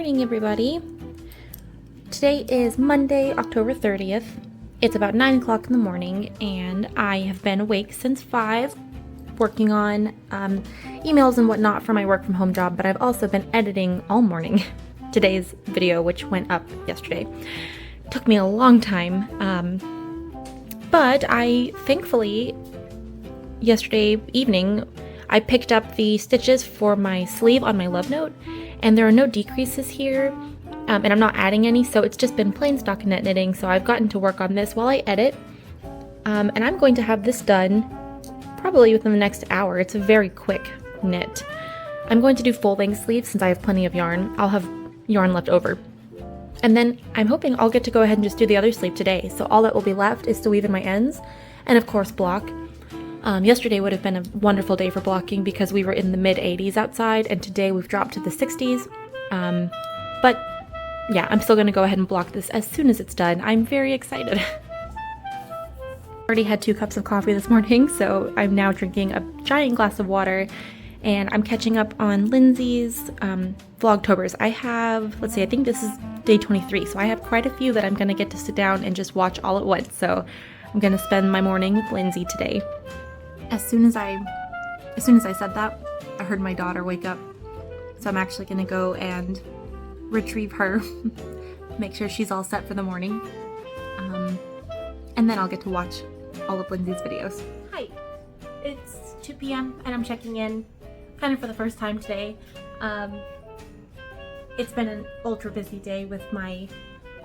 morning, everybody. Today is Monday, October 30th. It's about 9 o'clock in the morning, and I have been awake since 5, working on emails and whatnot for my work from home job, but I've also been editing all morning today's video, which went up yesterday. It took me a long time, but I thankfully, yesterday evening, I picked up the stitches for my sleeve on my love note, and there are no decreases here, and I'm not adding any, so it's just been plain stockinette knitting. So I've gotten to work on this while I edit, and I'm going to have this done probably within the next hour. It's a very quick knit. I'm going to do full length sleeves since I have plenty of yarn. I'll have yarn left over. And then I'm hoping I'll get to go ahead and just do the other sleeve today. So all that will be left is to weave in my ends and of course block. Yesterday would have been a wonderful day for blocking because we were in the mid 80s outside, and today we've dropped to the 60s. But yeah, I'm still going to go ahead and block this as soon as it's done. I'm very excited. Already had 2 cups of coffee this morning, so I'm now drinking a giant glass of water, and I'm catching up on Lindsay's Vlogtobers. I have, let's see, I think this is day 23, so I have quite a few that I'm going to get to sit down and just watch all at once. So I'm going to spend my morning with Lindsay today. As soon as I said that, I heard my daughter wake up, so I'm actually going to go and retrieve her, make sure she's all set for the morning, and then I'll get to watch all of Lindsay's videos. Hi, it's 2 p.m. and I'm checking in kind of for the first time today. It's been an ultra busy day with my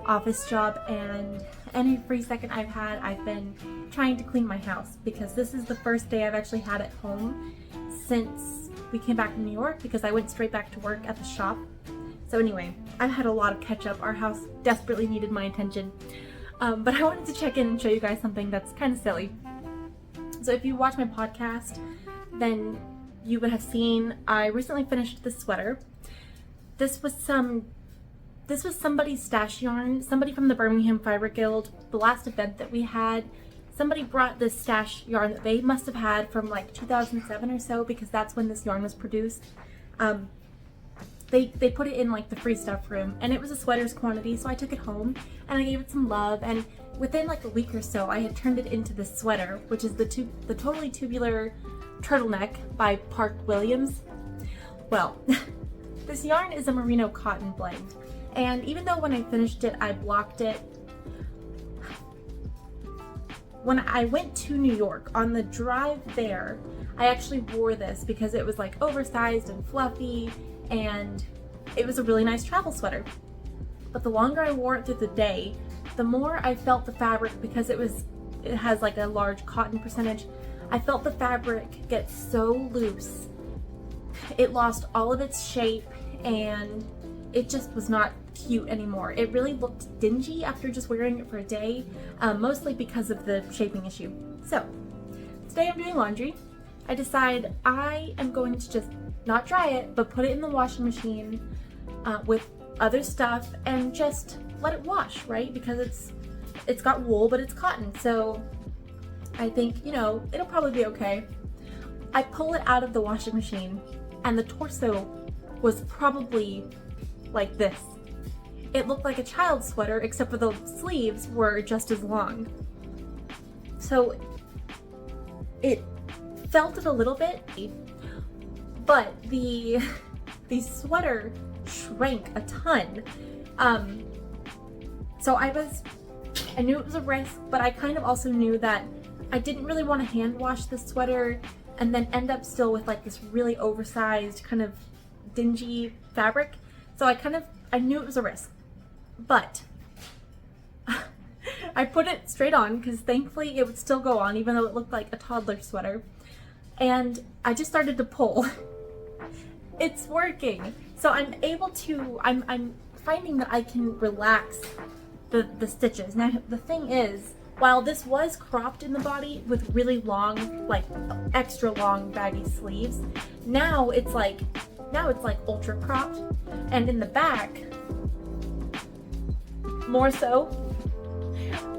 office job, and any free second I've had, I've been trying to clean my house because this is the first day I've actually had at home since we came back from New York, because I went straight back to work at the shop. So anyway, I've had a lot of catch up. Our house desperately needed my attention, but I wanted to check in and show you guys something that's kind of silly. So if you watch my podcast, then you would have seen I recently finished this sweater. This was somebody's stash yarn, somebody from the Birmingham Fiber Guild. The last event that we had, somebody brought this stash yarn that they must have had from like 2007 or so, because that's when this yarn was produced. They put it in like the free stuff room, and it was a sweater's quantity, so I took it home and I gave it some love, and within like a week or so I had turned it into this sweater, which is the totally tubular turtleneck by Park Williams. Well, this yarn is a merino cotton blend. And even though when I finished it, I blocked it, when I went to New York, on the drive there, I actually wore this because it was like oversized and fluffy, and it was a really nice travel sweater. But the longer I wore it through the day, the more I felt the fabric, because it has like a large cotton percentage, I felt the fabric get so loose. It lost all of its shape, and it just was not cute anymore. It really looked dingy after just wearing it for a day, mostly because of the shaping issue. So today I'm doing laundry. I decide I am going to just not dry it, but put it in the washing machine with other stuff and just let it wash, right? Because it's got wool, but it's cotton, so I think, you know, it'll probably be okay. I pull it out of the washing machine, and the torso was probably like this. It looked like a child's sweater, except for the sleeves were just as long. So it felt it a little bit, but the sweater shrank a ton. So I knew it was a risk, but I kind of also knew that I didn't really want to hand wash this sweater and then end up still with like this really oversized kind of dingy fabric. So I knew it was a risk, but I put it straight on because thankfully it would still go on even though it looked like a toddler sweater. And I just started to pull. It's working. So I'm finding that I can relax the stitches. Now the thing is, while this was cropped in the body with really long, like extra long baggy sleeves, now it's like ultra cropped, and in the back more so.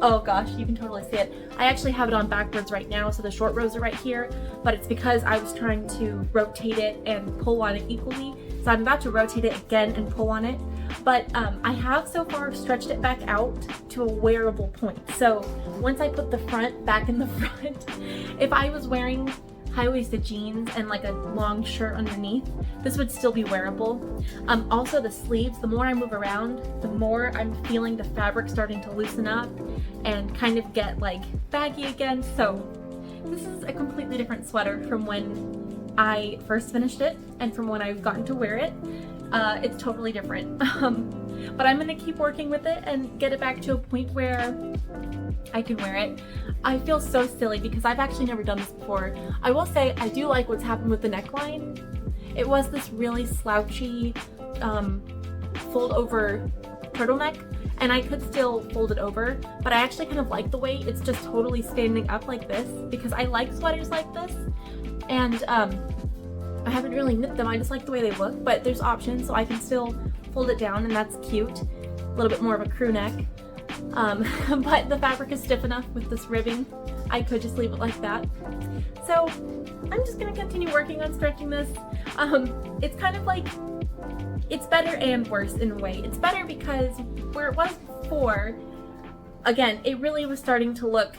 Oh gosh, you can totally see it. I actually have it on backwards right now, so the short rows are right here, but it's because I was trying to rotate it and pull on it equally. So I'm about to rotate it again and pull on it. But I have so far stretched it back out to a wearable point. So once I put the front back in the front, if I was wearing high-waisted jeans and like a long shirt underneath, this would still be wearable. Also the sleeves, the more I move around, the more I'm feeling the fabric starting to loosen up and kind of get like baggy again. So this is a completely different sweater from when I first finished it and from when I've gotten to wear it. It's totally different. But I'm gonna keep working with it and get it back to a point where I can wear it. I feel so silly because I've actually never done this before. I will say I do like what's happened with the neckline. It was this really slouchy fold over turtleneck, and I could still fold it over, but I actually kind of like the way it's just totally standing up like this because I like sweaters like this, and I haven't really knit them. I just like the way they look, but there's options, so I can still fold it down, and that's cute. A little bit more of a crew neck. But the fabric is stiff enough with this ribbing. I could just leave it like that. So I'm just gonna continue working on stretching this. It's kind of like, it's better and worse in a way. It's better because where it was before, again, it really was starting to look,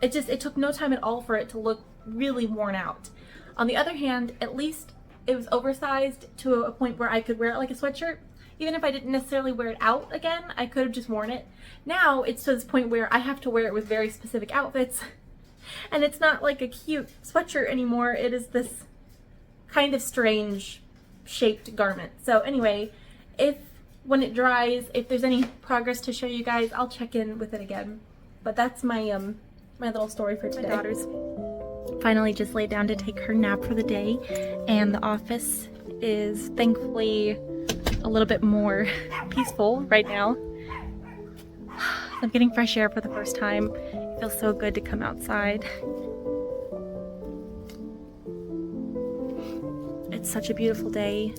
it took no time at all for it to look really worn out. On the other hand, at least it was oversized to a point where I could wear it like a sweatshirt. Even if I didn't necessarily wear it out again, I could have just worn it. Now it's to this point where I have to wear it with very specific outfits, and it's not like a cute sweatshirt anymore. It is this kind of strange shaped garment. So anyway, when it dries, if there's any progress to show you guys, I'll check in with it again. But that's my my little story for today. My daughter's finally just laid down to take her nap for the day, and the office is thankfully a little bit more peaceful right now. I'm getting fresh air for the first time. It feels so good to come outside. It's such a beautiful day.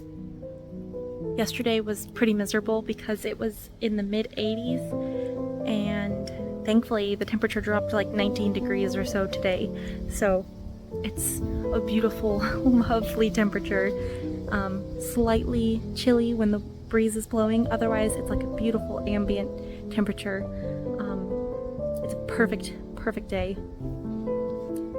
Yesterday was pretty miserable because it was in the mid-80s, and thankfully the temperature dropped to like 19 degrees or so today. So it's a beautiful, lovely temperature. Slightly chilly when the breeze is blowing. Otherwise, it's like a beautiful ambient temperature. It's a perfect day.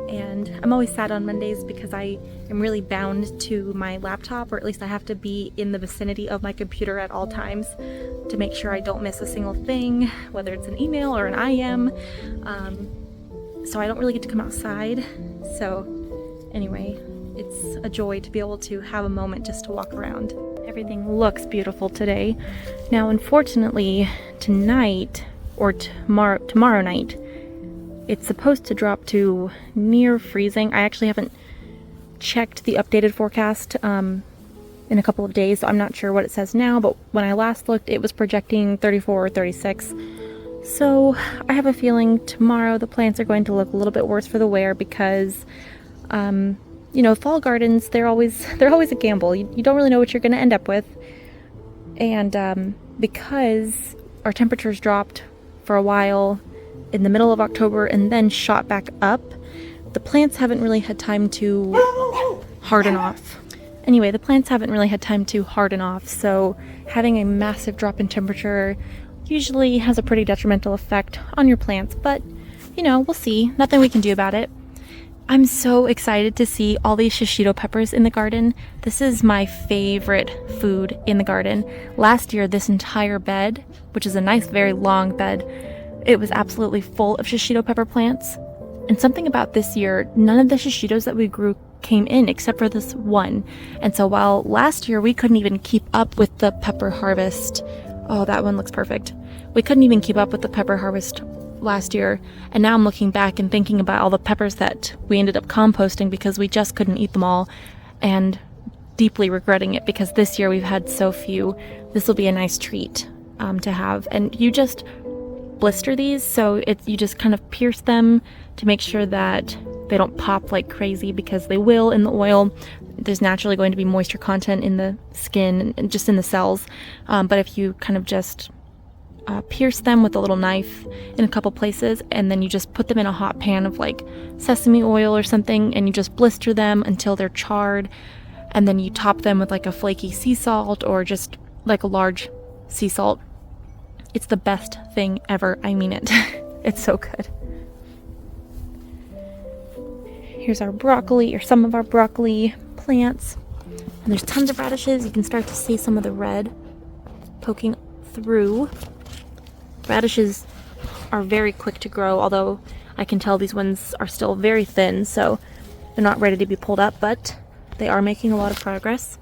And I'm always sad on Mondays because I am really bound to my laptop, or at least I have to be in the vicinity of my computer at all times to make sure I don't miss a single thing, whether it's an email or an IM. So I don't really get to come outside. So anyway, it's a joy to be able to have a moment just to walk around. Everything looks beautiful today. Now, unfortunately, tonight or tomorrow night, it's supposed to drop to near freezing. I actually haven't checked the updated forecast in a couple of days, so I'm not sure what it says now, but when I last looked, it was projecting 34 or 36. So I have a feeling tomorrow the plants are going to look a little bit worse for the wear because you know, fall gardens, they're always a gamble. You don't really know what you're going to end up with. And because our temperatures dropped for a while in the middle of October and then shot back up, the plants haven't really had time to harden off. Anyway, the plants haven't really had time to harden off, so having a massive drop in temperature usually has a pretty detrimental effect on your plants, but you know, we'll see. Nothing we can do about it. I'm so excited to see all these shishito peppers in the garden. This is my favorite food in the garden. Last year, this entire bed, which is a nice, very long bed, it was absolutely full of shishito pepper plants. And something about this year, none of the shishitos that we grew came in except for this one. And so while last year we couldn't even keep up with the pepper harvest, oh, that one looks perfect. We couldn't even keep up with the pepper harvest last year, and now I'm looking back and thinking about all the peppers that we ended up composting because we just couldn't eat them all, and deeply regretting it because this year we've had so few. This will be a nice treat to have. And you just blister these, so you just kind of pierce them to make sure that they don't pop like crazy, because they will in the oil. There's naturally going to be moisture content in the skin and just in the cells, but if you kind of just pierce them with a little knife in a couple places, and then you just put them in a hot pan of like sesame oil or something, and you just blister them until they're charred, and then you top them with like a flaky sea salt or just like a large sea salt. It's the best thing ever. I mean it. It's so good. Here's our broccoli, or some of our broccoli plants. And there's tons of radishes. You can start to see some of the red poking through. Radishes are very quick to grow, although I can tell these ones are still very thin, so they're not ready to be pulled up, but they are making a lot of progress.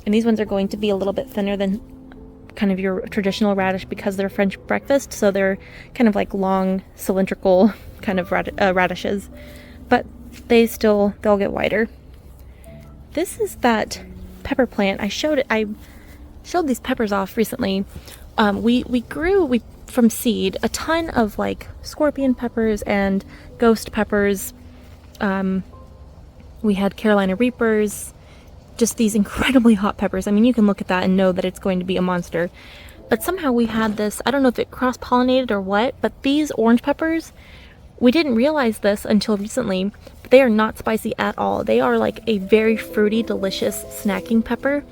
And these ones are going to be a little bit thinner than kind of your traditional radish because they're French breakfast, so they're kind of like long, cylindrical kind of radishes. But they'll get wider. This is that pepper plant. I showed these peppers off recently. We grew from seed a ton of like scorpion peppers and ghost peppers. We had Carolina Reapers, just these incredibly hot peppers. I mean, you can look at that and know that it's going to be a monster. But somehow we had this, I don't know if it cross-pollinated or what, but these orange peppers, we didn't realize this until recently, but they are not spicy at all. They are like a very fruity, delicious snacking pepper.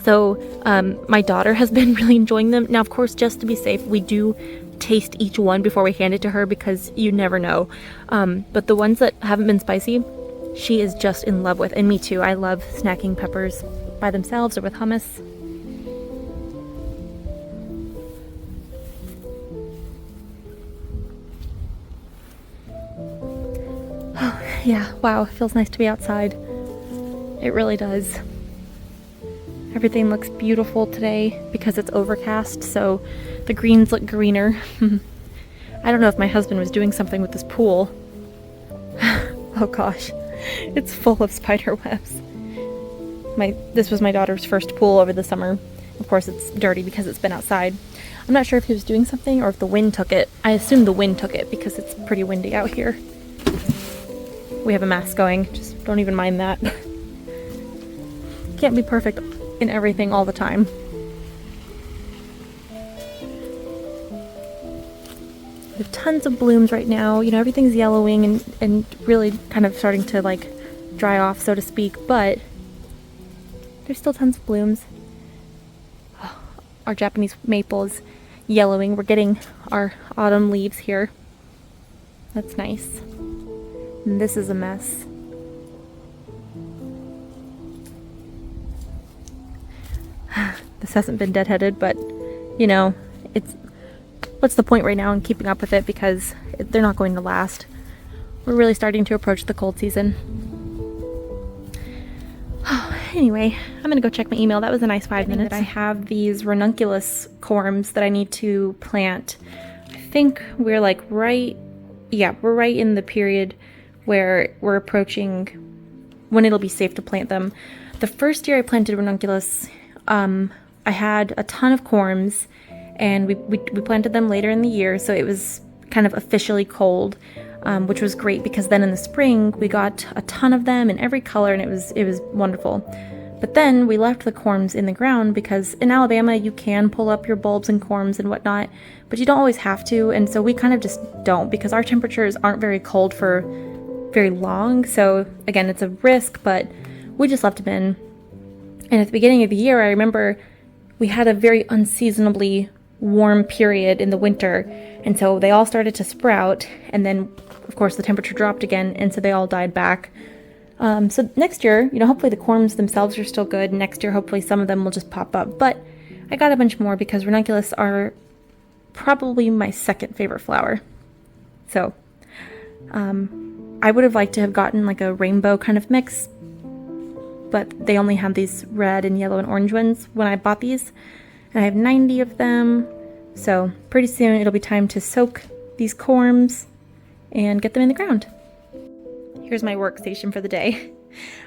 So my daughter has been really enjoying them. Now, of course, just to be safe, we do taste each one before we hand it to her because you never know. But the ones that haven't been spicy, she is just in love with. And me too. I love snacking peppers by themselves or with hummus. Yeah, wow, it feels nice to be outside. It really does. Everything looks beautiful today because it's overcast, so the greens look greener. I don't know if my husband was doing something with this pool. Oh gosh, it's full of spider webs. This was my daughter's first pool over the summer. Of course, it's dirty because it's been outside. I'm not sure if he was doing something or if the wind took it. I assume the wind took it because it's pretty windy out here. We have a mess going, just don't even mind that. Can't be perfect in everything all the time. We have tons of blooms right now. You know, everything's yellowing and really kind of starting to like dry off, so to speak, but there's still tons of blooms. Our Japanese maple is yellowing. We're getting our autumn leaves here. That's nice. And this is a mess. This hasn't been deadheaded, but you know, what's the point right now in keeping up with it because they're not going to last. We're really starting to approach the cold season. Anyway, I'm gonna go check my email. That was a nice 5 minutes. I have these ranunculus corms that I need to plant. I think we're like we're right in the period where we're approaching when it'll be safe to plant them. The first year I planted ranunculus, I had a ton of corms, and we planted them later in the year, so it was kind of officially cold, which was great because then in the spring we got a ton of them in every color, and it was wonderful. But then we left the corms in the ground because in Alabama you can pull up your bulbs and corms and whatnot, but you don't always have to, and so we kind of just don't because our temperatures aren't very cold for very long. So again, it's a risk, but we just left them in. And at the beginning of the year, I remember we had a very unseasonably warm period in the winter, and so they all started to sprout, and then of course the temperature dropped again, and so they all died back. So next year, you know, hopefully the corms themselves are still good. Next year, hopefully some of them will just pop up, but I got a bunch more because ranunculus are probably my second favorite flower. So I would have liked to have gotten like a rainbow kind of mix, but they only have these red and yellow and orange ones when I bought these, and I have 90 of them, so pretty soon it'll be time to soak these corms and get them in the ground. Here's my workstation for the day.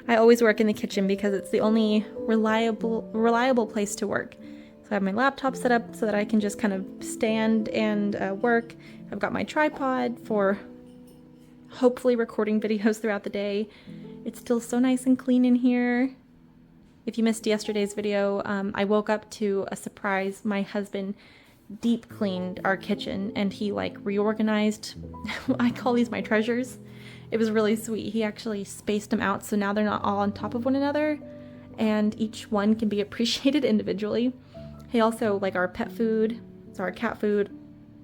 I always work in the kitchen because it's the only reliable place to work. So I have my laptop set up so that I can just kind of stand and work. I've got my tripod for hopefully recording videos throughout the day. It's still so nice and clean in here. If you missed yesterday's video, I woke up to a surprise. My husband deep cleaned our kitchen and he like reorganized. I call these my treasures. It was really sweet. He actually spaced them out so now they're not all on top of one another and each one can be appreciated individually. He also, like, our pet food, so our cat food,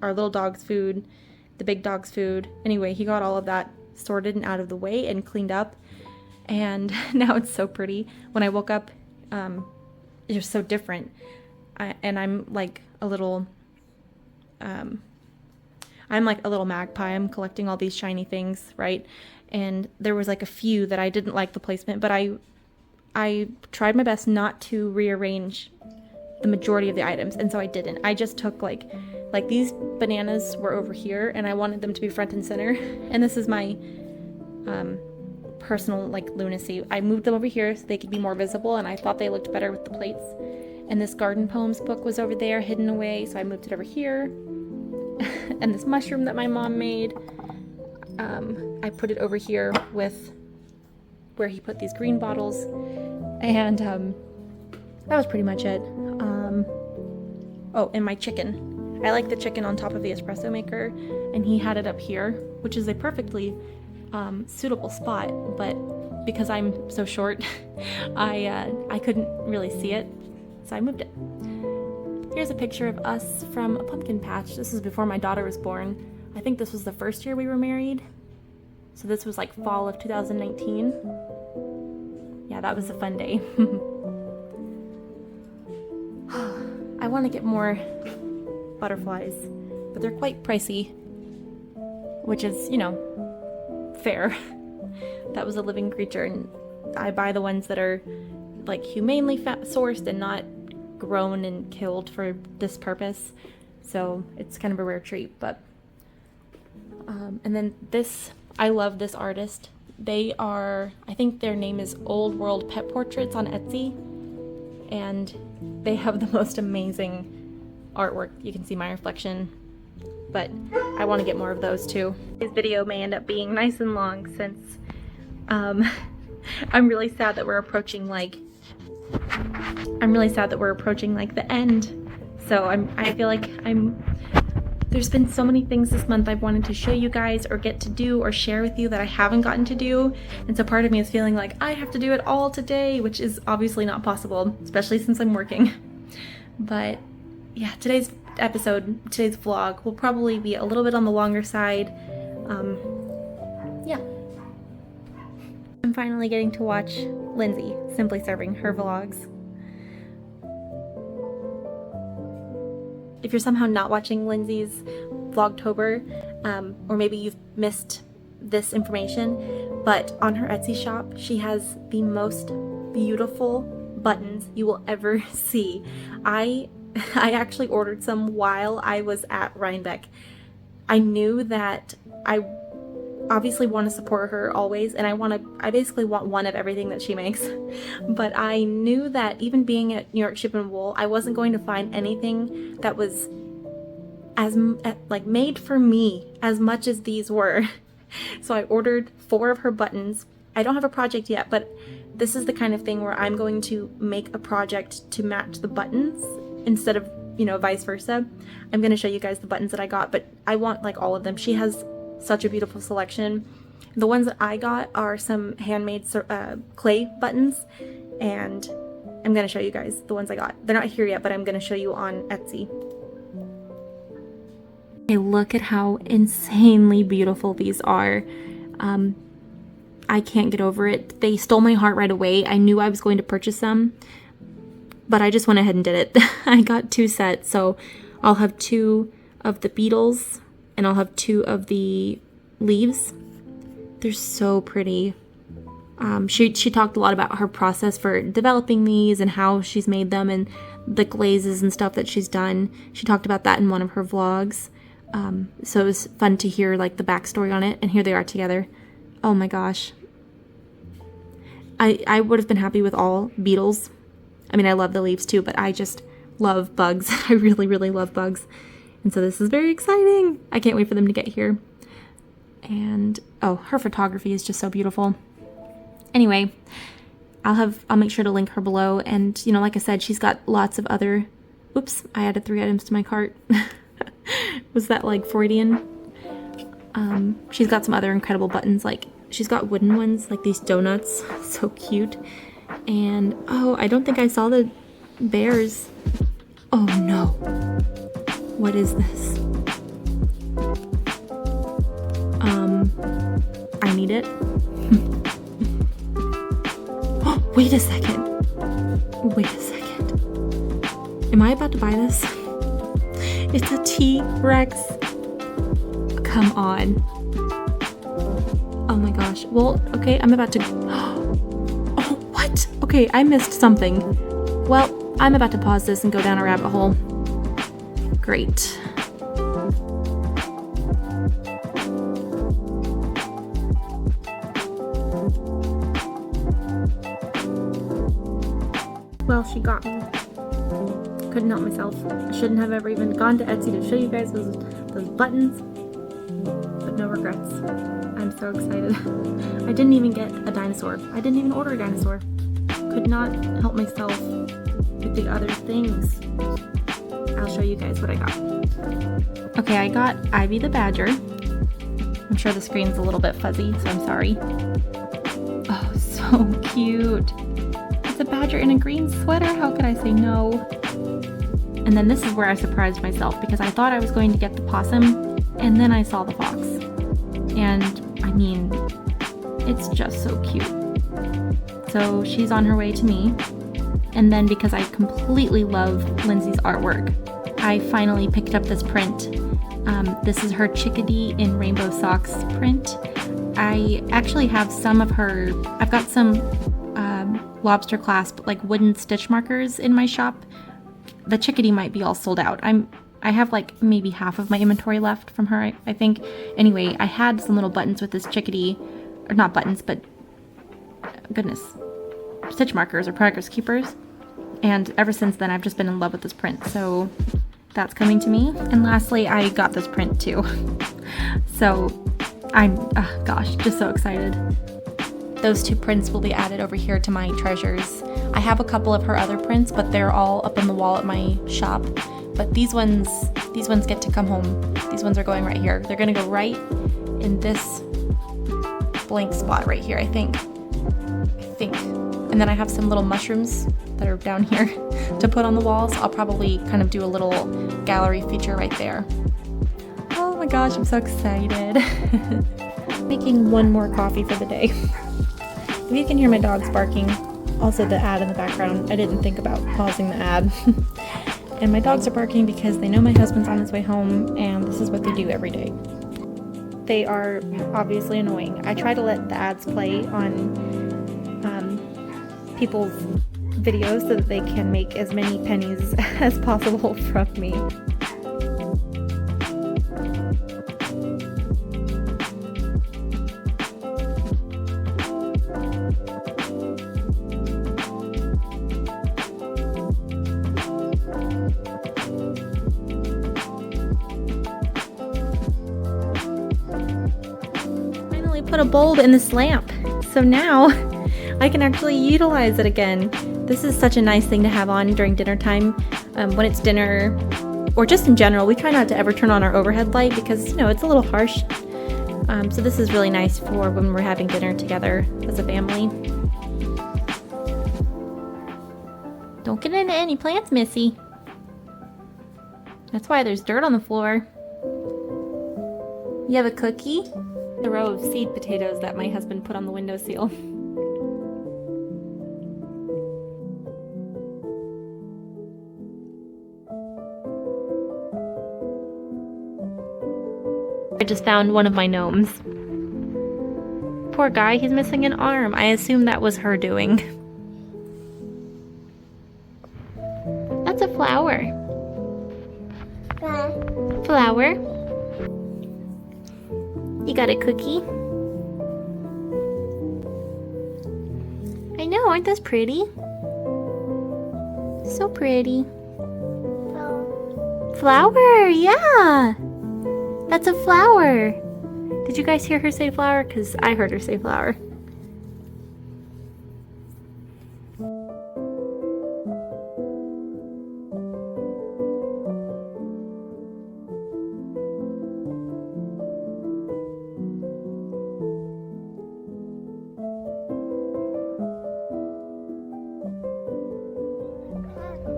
our little dog's food, the big dog's food. Anyway, he got all of that sorted and out of the way and cleaned up, and now it's so pretty. When I woke up, it was so different, and I'm like a little magpie. I'm collecting all these shiny things, right? And there was like a few that I didn't like the placement, but I tried my best not to rearrange the majority of the items, and so I didn't. I just took like these bananas were over here, and I wanted them to be front and center, and this is my personal like lunacy. I moved them over here so they could be more visible, and I thought they looked better with the plates. And this garden poems book was over there hidden away, so I moved it over here. And this mushroom that my mom made, I put it over here with where he put these green bottles, and that was pretty much it. Oh, and my chicken. I like the chicken on top of the espresso maker, and he had it up here, which is a perfectly suitable spot, but because I'm so short, I couldn't really see it, so I moved it. Here's a picture of us from a pumpkin patch. This is before my daughter was born. I think this was the first year we were married, so this was like fall of 2019. Yeah, that was a fun day. I want to get more butterflies, but they're quite pricey, which is, you know, fair. That was a living creature, and I buy the ones that are like humanely sourced and not grown and killed for this purpose, so it's kind of a rare treat. But and then this, I love this artist. They are, I think their name is Old World Pet Portraits on Etsy, and they have the most amazing artwork. You can see my reflection, but I want to get more of those too. This video may end up being nice and long since I'm really sad that we're approaching like the end. So I feel like there's been so many things this month I've wanted to show you guys or get to do or share with you that I haven't gotten to do, and so part of me is feeling like I have to do it all today, which is obviously not possible, especially since I'm working. But yeah, today's vlog will probably be a little bit on the longer side. Yeah. I'm finally getting to watch Lindsay Simply Serving her vlogs. If you're somehow not watching Lindsay's Vlogtober, or maybe you've missed this information, but on her Etsy shop, she has the most beautiful buttons you will ever see. I actually ordered some while I was at Rhinebeck. I knew that I obviously want to support her always, and I basically want one of everything that she makes. But I knew that even being at New York Ship and Wool, I wasn't going to find anything that was as like made for me as much as these were. So I ordered 4 of her buttons. I don't have a project yet, but this is the kind of thing where I'm going to make a project to match the buttons instead of, you know, vice versa. I'm going to show you guys the buttons that I got, but I want like all of them. She has such a beautiful selection. The ones that I got are some handmade clay buttons, and I'm going to show you guys the ones I got. They're not here yet, but I'm going to show you on Etsy. Okay, look at how insanely beautiful these are. I can't get over it. They stole my heart right away. I knew I was going to purchase them, but I just went ahead and did it. I got 2 sets, so I'll have 2 of the beetles, and I'll have 2 of the leaves. They're so pretty. She talked a lot about her process for developing these and how she's made them and the glazes and stuff that she's done. She talked about that in one of her vlogs. So it was fun to hear like the backstory on it, and here they are together. Oh my gosh. I would have been happy with all beetles. I mean, I love the leaves too, but I just love bugs. I really, really love bugs. And so this is very exciting. I can't wait for them to get here. And oh, her photography is just so beautiful. Anyway, I'll make sure to link her below. And you know, like I said, she's got lots of other, oops, I added 3 items to my cart. Was that like Freudian? She's got some other incredible buttons, like she's got wooden ones, like these donuts, so cute. And oh, I don't think I saw the bears. Oh no. What is this? I need it. Oh, wait a second. Wait a second. Am I about to buy this? It's a T-Rex. Come on. Oh my gosh. Well, okay, I'm about to... Oh, what? Okay, I missed something. Well, I'm about to pause this and go down a rabbit hole. Great. Well, she got me. Couldn't help myself. I shouldn't have ever even gone to Etsy to show you guys those buttons. But no regrets. I'm so excited. I didn't even get a dinosaur. I didn't even order a dinosaur. Could not help myself with the other things. I'll show you guys what I got. Okay, I got Ivy the Badger. I'm sure the screen's a little bit fuzzy, so I'm sorry. Oh, so cute. It's a badger in a green sweater. How could I say no? And then this is where I surprised myself because I thought I was going to get the possum and then I saw the fox. And I mean, it's just so cute. So she's on her way to me. And then because I completely love Lindsay's artwork, I finally picked up this print. This is her chickadee in rainbow socks print. I actually have some of her, I've got some lobster clasp, like wooden stitch markers in my shop. The chickadee might be all sold out. I have like maybe half of my inventory left from her, I think. Anyway, I had some little buttons with this chickadee, or not buttons, but goodness, stitch markers or progress keepers. And ever since then, I've just been in love with this print. So that's coming to me. And lastly, I got this print too. So I'm, gosh, just so excited. Those two prints will be added over here to my treasures. I have a couple of her other prints, but they're all up on the wall at my shop. But these ones get to come home. These ones are going right here. They're gonna go right in this blank spot right here, I think. And then I have some little mushrooms that are down here to put on the walls. I'll probably kind of do a little gallery feature right there. Oh my gosh, I'm so excited. Making one more coffee for the day. If you can hear my dogs barking, also the ad in the background, I didn't think about pausing the ad. And my dogs are barking because they know my husband's on his way home and this is what they do every day. They are obviously annoying. I try to let the ads play on people's videos so that they can make as many pennies as possible from me. Finally put a bulb in this lamp, so now I can actually utilize it again. This is such a nice thing to have on during dinner time. When it's dinner, or just in general, we try not to ever turn on our overhead light because, you know, it's a little harsh. So this is really nice for when we're having dinner together as a family. Don't get into any plants, Missy. That's why there's dirt on the floor. You have a cookie? The row of seed potatoes that my husband put on the windowsill. I just found one of my gnomes. Poor guy, he's missing an arm. I assume that was her doing. That's a flower. Flower. You got a cookie? I know, aren't those pretty? So pretty. Flower, yeah! That's a flower! Did you guys hear her say flower? Because I heard her say flower.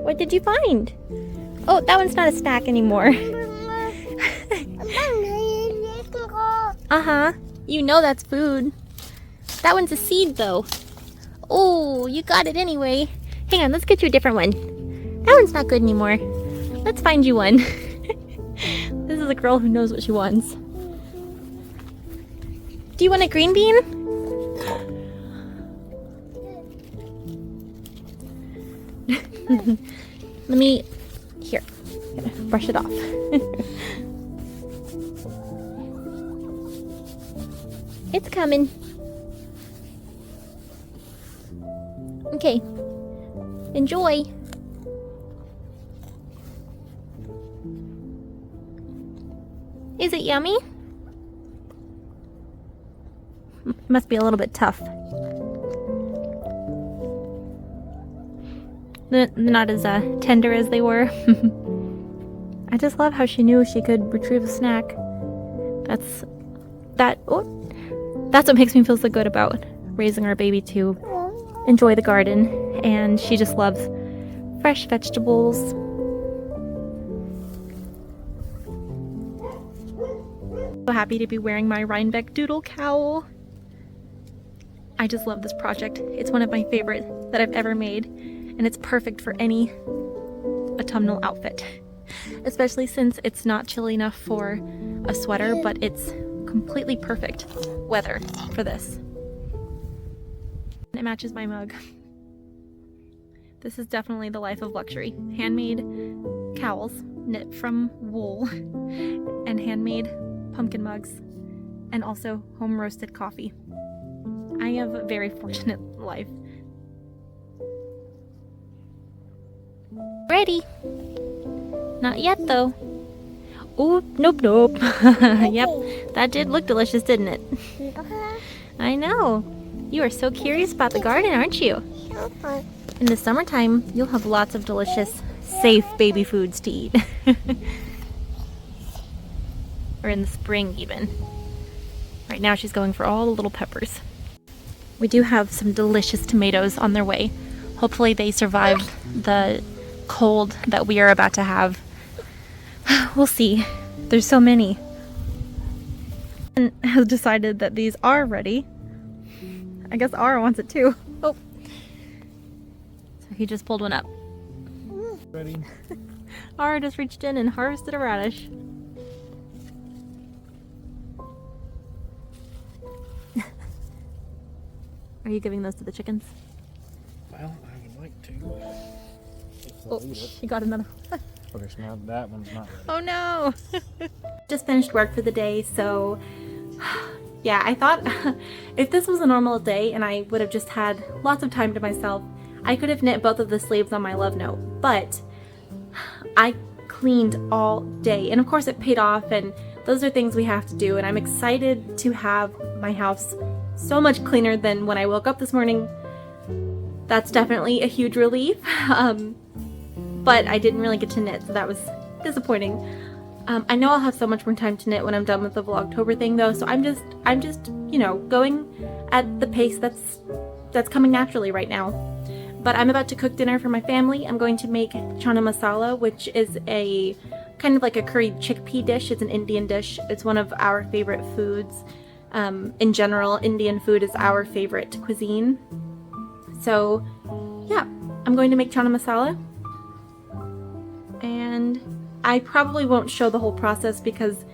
What did you find? Oh, that one's not a snack anymore. Uh-huh. You know that's food. That one's a seed, though. Oh, you got it anyway. Hang on, let's get you a different one. That one's not good anymore. Let's find you one. This is a girl who knows what she wants. Do you want a green bean? Let me... Here. Brush it off. It's coming. Okay. Enjoy. Is it yummy? Must be a little bit tough. They're not as tender as they were. I just love how she knew she could retrieve a snack. That's what makes me feel so good about raising our baby to enjoy the garden. And she just loves fresh vegetables. So happy to be wearing my Rhinebeck doodle cowl. I just love this project. It's one of my favorite that I've ever made, and it's perfect for any autumnal outfit, especially since it's not chilly enough for a sweater, but it's completely perfect weather for this. It matches my mug. This is definitely the life of luxury. Handmade cowls knit from wool and handmade pumpkin mugs, and also home roasted coffee. I have a very fortunate life. Ready? Not yet though. Oh, nope. Yep, that did look delicious, didn't it? I know. You are so curious about the garden, aren't you? In the summertime, you'll have lots of delicious, safe baby foods to eat. Or in the spring even. Right now she's going for all the little peppers. We do have some delicious tomatoes on their way. Hopefully they survive the cold that we are about to have. We'll see. There's so many. And has decided that these are ready. I guess Ara wants it too. Oh. So he just pulled one up. Ready? Ara just reached in and harvested a radish. Are you giving those to the chickens? Well, I would like to. Oh, she got another one. Okay, so now that one's not ready. Oh no! Just finished work for the day, so yeah, I thought if this was a normal day and I would have just had lots of time to myself, I could have knit both of the sleeves on my love note, but I cleaned all day, and of course it paid off, and those are things we have to do, and I'm excited to have my house so much cleaner than when I woke up this morning. That's definitely a huge relief. But I didn't really get to knit, so that was disappointing. I know I'll have so much more time to knit when I'm done with the Vlogtober thing though, so I'm just, you know, going at the pace that's coming naturally right now. But I'm about to cook dinner for my family. I'm going to make chana masala, which is a kind of like a curried chickpea dish. It's an Indian dish. It's one of our favorite foods. In general, Indian food is our favorite cuisine. So yeah, I'm going to make chana masala. And I probably won't show the whole process because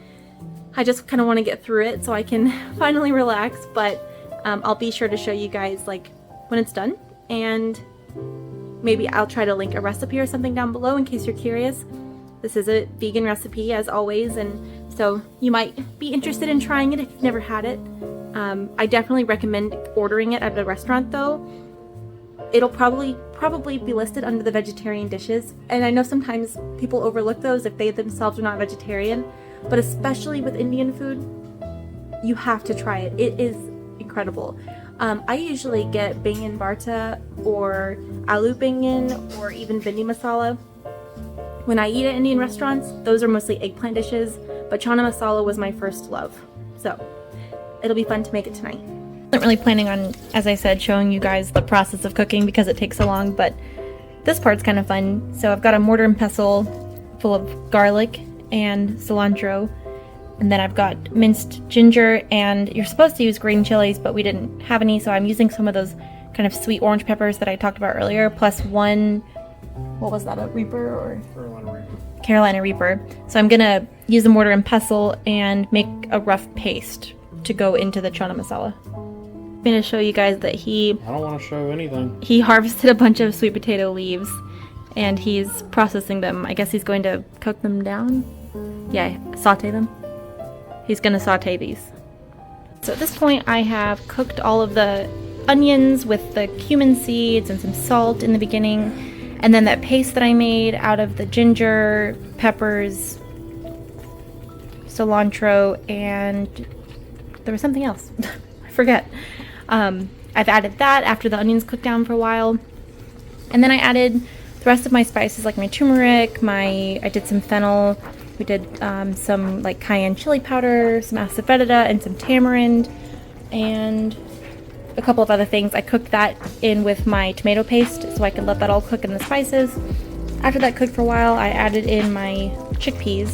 I just kind of want to get through it so I can finally relax, but I'll be sure to show you guys like when it's done, and maybe I'll try to link a recipe or something down below in case you're curious. This is a vegan recipe as always, and so you might be interested in trying it if you've never had it. I definitely recommend ordering it at a restaurant though. It'll probably be listed under the vegetarian dishes, and I know sometimes people overlook those if they themselves are not vegetarian, but especially with Indian food, you have to try it. It is incredible. I usually get bangan bharta or aloo bangan or even bindi masala. When I eat at Indian restaurants, those are mostly eggplant dishes, but chana masala was my first love. So it'll be fun to make it tonight. I wasn't really planning on, as I said, showing you guys the process of cooking because it takes so long, but this part's kind of fun. So I've got a mortar and pestle full of garlic and cilantro. And then I've got minced ginger, and you're supposed to use green chilies, but we didn't have any, so I'm using some of those kind of sweet orange peppers that I talked about earlier, plus one, what was that, a Reaper or? Carolina Reaper. So I'm gonna use the mortar and pestle and make a rough paste to go into the chana masala. I'm gonna show you guys that I don't want to show anything. he harvested a bunch of sweet potato leaves and he's processing them. I guess he's going to cook them down. Yeah, saute them. He's gonna saute these. So at this point I have cooked all of the onions with the cumin seeds and some salt in the beginning, and then that paste that I made out of the ginger, peppers, cilantro, and there was something else. I forget. I've added that after the onions cooked down for a while, and then I added the rest of my spices like my turmeric, I did some fennel. We did some like cayenne chili powder, some asafoetida, and some tamarind, and a couple of other things. I cooked that in with my tomato paste so I could let that all cook in the spices. After that cooked for a while, I added in my chickpeas,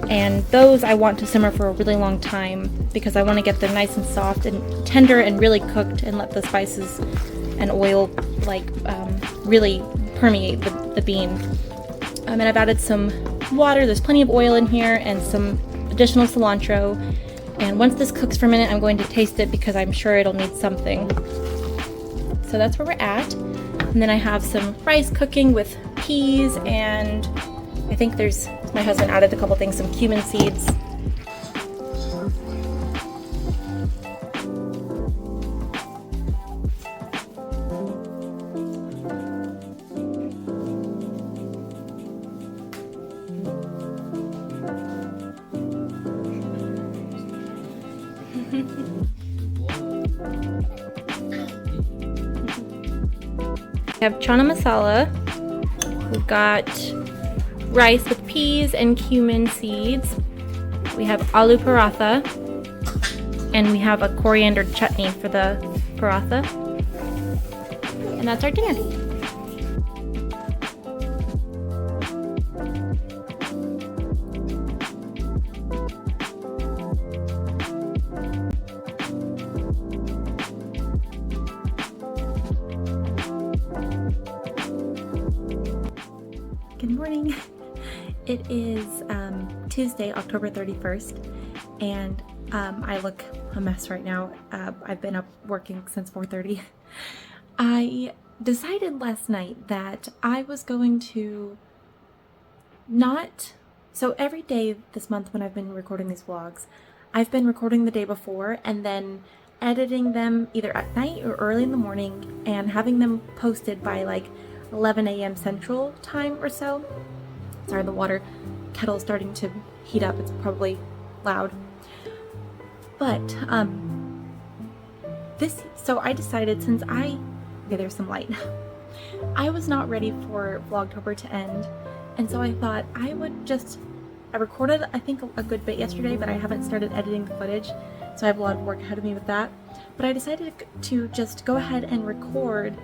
and those I want to simmer for a really long time because I want to get them nice and soft and tender and really cooked, and let the spices and oil like really permeate the bean. And I've added some water. There's plenty of oil in here and some additional cilantro. And once this cooks for a minute, I'm going to taste it because I'm sure it'll need something. So that's where we're at. And then I have some rice cooking with peas, and I think my husband added a couple things, some cumin seeds. We have chana masala. We've got rice with peas and cumin seeds. We have aloo paratha, and we have a coriander chutney for the paratha. And that's our dinner. Good morning. It is Tuesday, October 31st, and I look a mess right now. I've been up working since 4:30. I decided last night that I was going to so every day this month when I've been recording these vlogs, I've been recording the day before and then editing them either at night or early in the morning and having them posted by like 11 a.m. Central Time or so. Sorry, the water kettle is starting to heat up. It's probably loud. But, so I decided okay, there's some light. I was not ready for Vlogtober to end, and so I thought I recorded, I think, a good bit yesterday, but I haven't started editing the footage, so I have a lot of work ahead of me with that. But I decided to just go ahead and record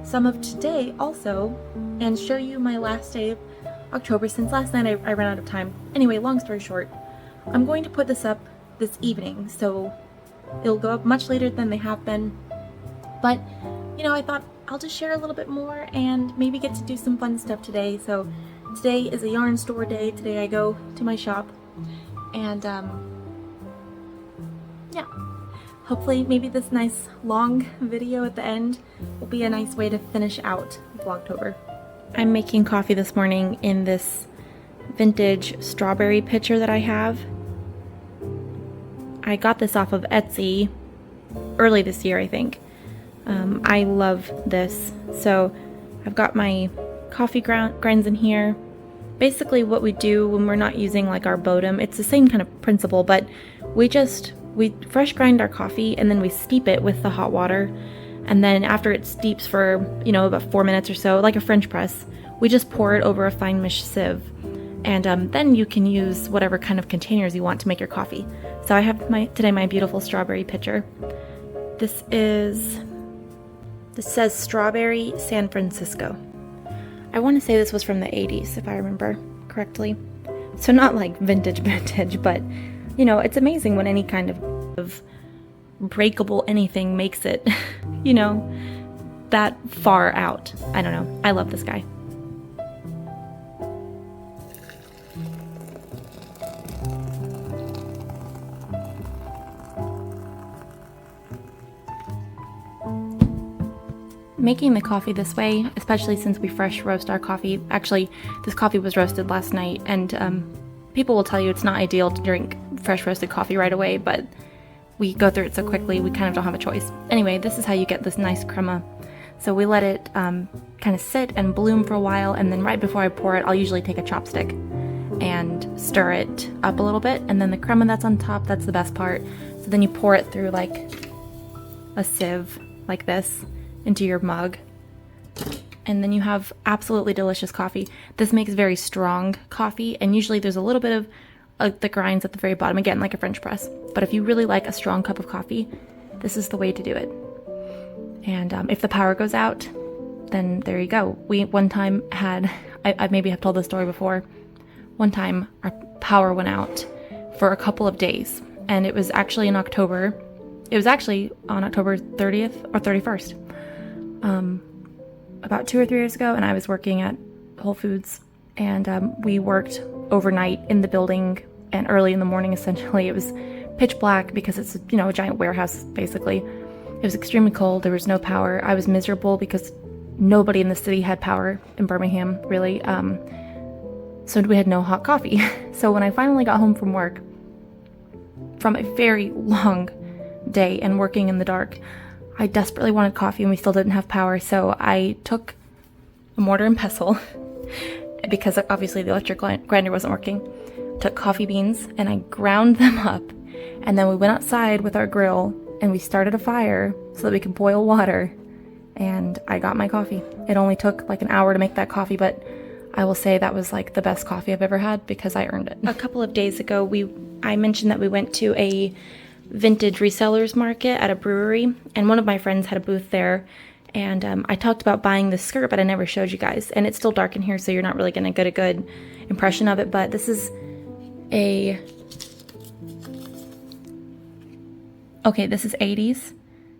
some of today also and show you my last day of October, since last night I ran out of time. Anyway, long story short, I'm going to put this up this evening, so it'll go up much later than they have been, but you know, I thought I'll just share a little bit more and maybe get to do some fun stuff today. So today is a yarn store day. Today I go to my shop, and yeah, hopefully maybe this nice long video at the end will be a nice way to finish out Vlogtober. I'm making coffee this morning in this vintage strawberry pitcher that I have. I got this off of Etsy early this year, I think. I love this. So I've got my coffee grinds in here. Basically what we do when we're not using like our Bodum, it's the same kind of principle, but we fresh grind our coffee and then we steep it with the hot water. And then after it steeps for, you know, about 4 minutes or so, like a French press, we just pour it over a fine mesh sieve. And then you can use whatever kind of containers you want to make your coffee. So I have today my beautiful strawberry pitcher. This says Strawberry San Francisco. I want to say this was from the 80s, if I remember correctly. So not like vintage, but you know, it's amazing when any kind of breakable anything makes it, you know, that far out. I don't know. I love this guy. Making the coffee this way, especially since we fresh roast our coffee. Actually, this coffee was roasted last night, and people will tell you it's not ideal to drink fresh roasted coffee right away, but we go through it so quickly we kind of don't have a choice. Anyway, this is how you get this nice crema. So we let it kind of sit and bloom for a while, and then right before I pour it, I'll usually take a chopstick and stir it up a little bit, and then the crema that's on top, that's the best part. So then you pour it through like a sieve like this into your mug, and then you have absolutely delicious coffee. This makes very strong coffee, and usually there's a little bit of the grinds at the very bottom, again like a French press. But if you really like a strong cup of coffee, this is the way to do it. And if the power goes out, then there you go. We one time had, I maybe have told this story before, one time our power went out for a couple of days, and it was actually in October. It was actually on October 30th or 31st. About 2 or 3 years ago, and I was working at Whole Foods, and we worked overnight in the building, and early in the morning essentially. It was pitch black because it's, you know, a giant warehouse basically. It was extremely cold, there was no power. I was miserable because nobody in the city had power in Birmingham, really. So we had no hot coffee. So when I finally got home from work, from a very long day and working in the dark, I desperately wanted coffee, and we still didn't have power, so I took a mortar and pestle, because obviously the electric grinder wasn't working, took coffee beans, and I ground them up, and then we went outside with our grill, and we started a fire so that we could boil water, and I got my coffee. It only took like an hour to make that coffee, but I will say that was like the best coffee I've ever had because I earned it. A couple of days ago, I mentioned that we went to a vintage resellers market at a brewery, and one of my friends had a booth there, and I talked about buying this skirt, but I never showed you guys, and it's still dark in here, so you're not really going to get a good impression of it. But this is this is 80s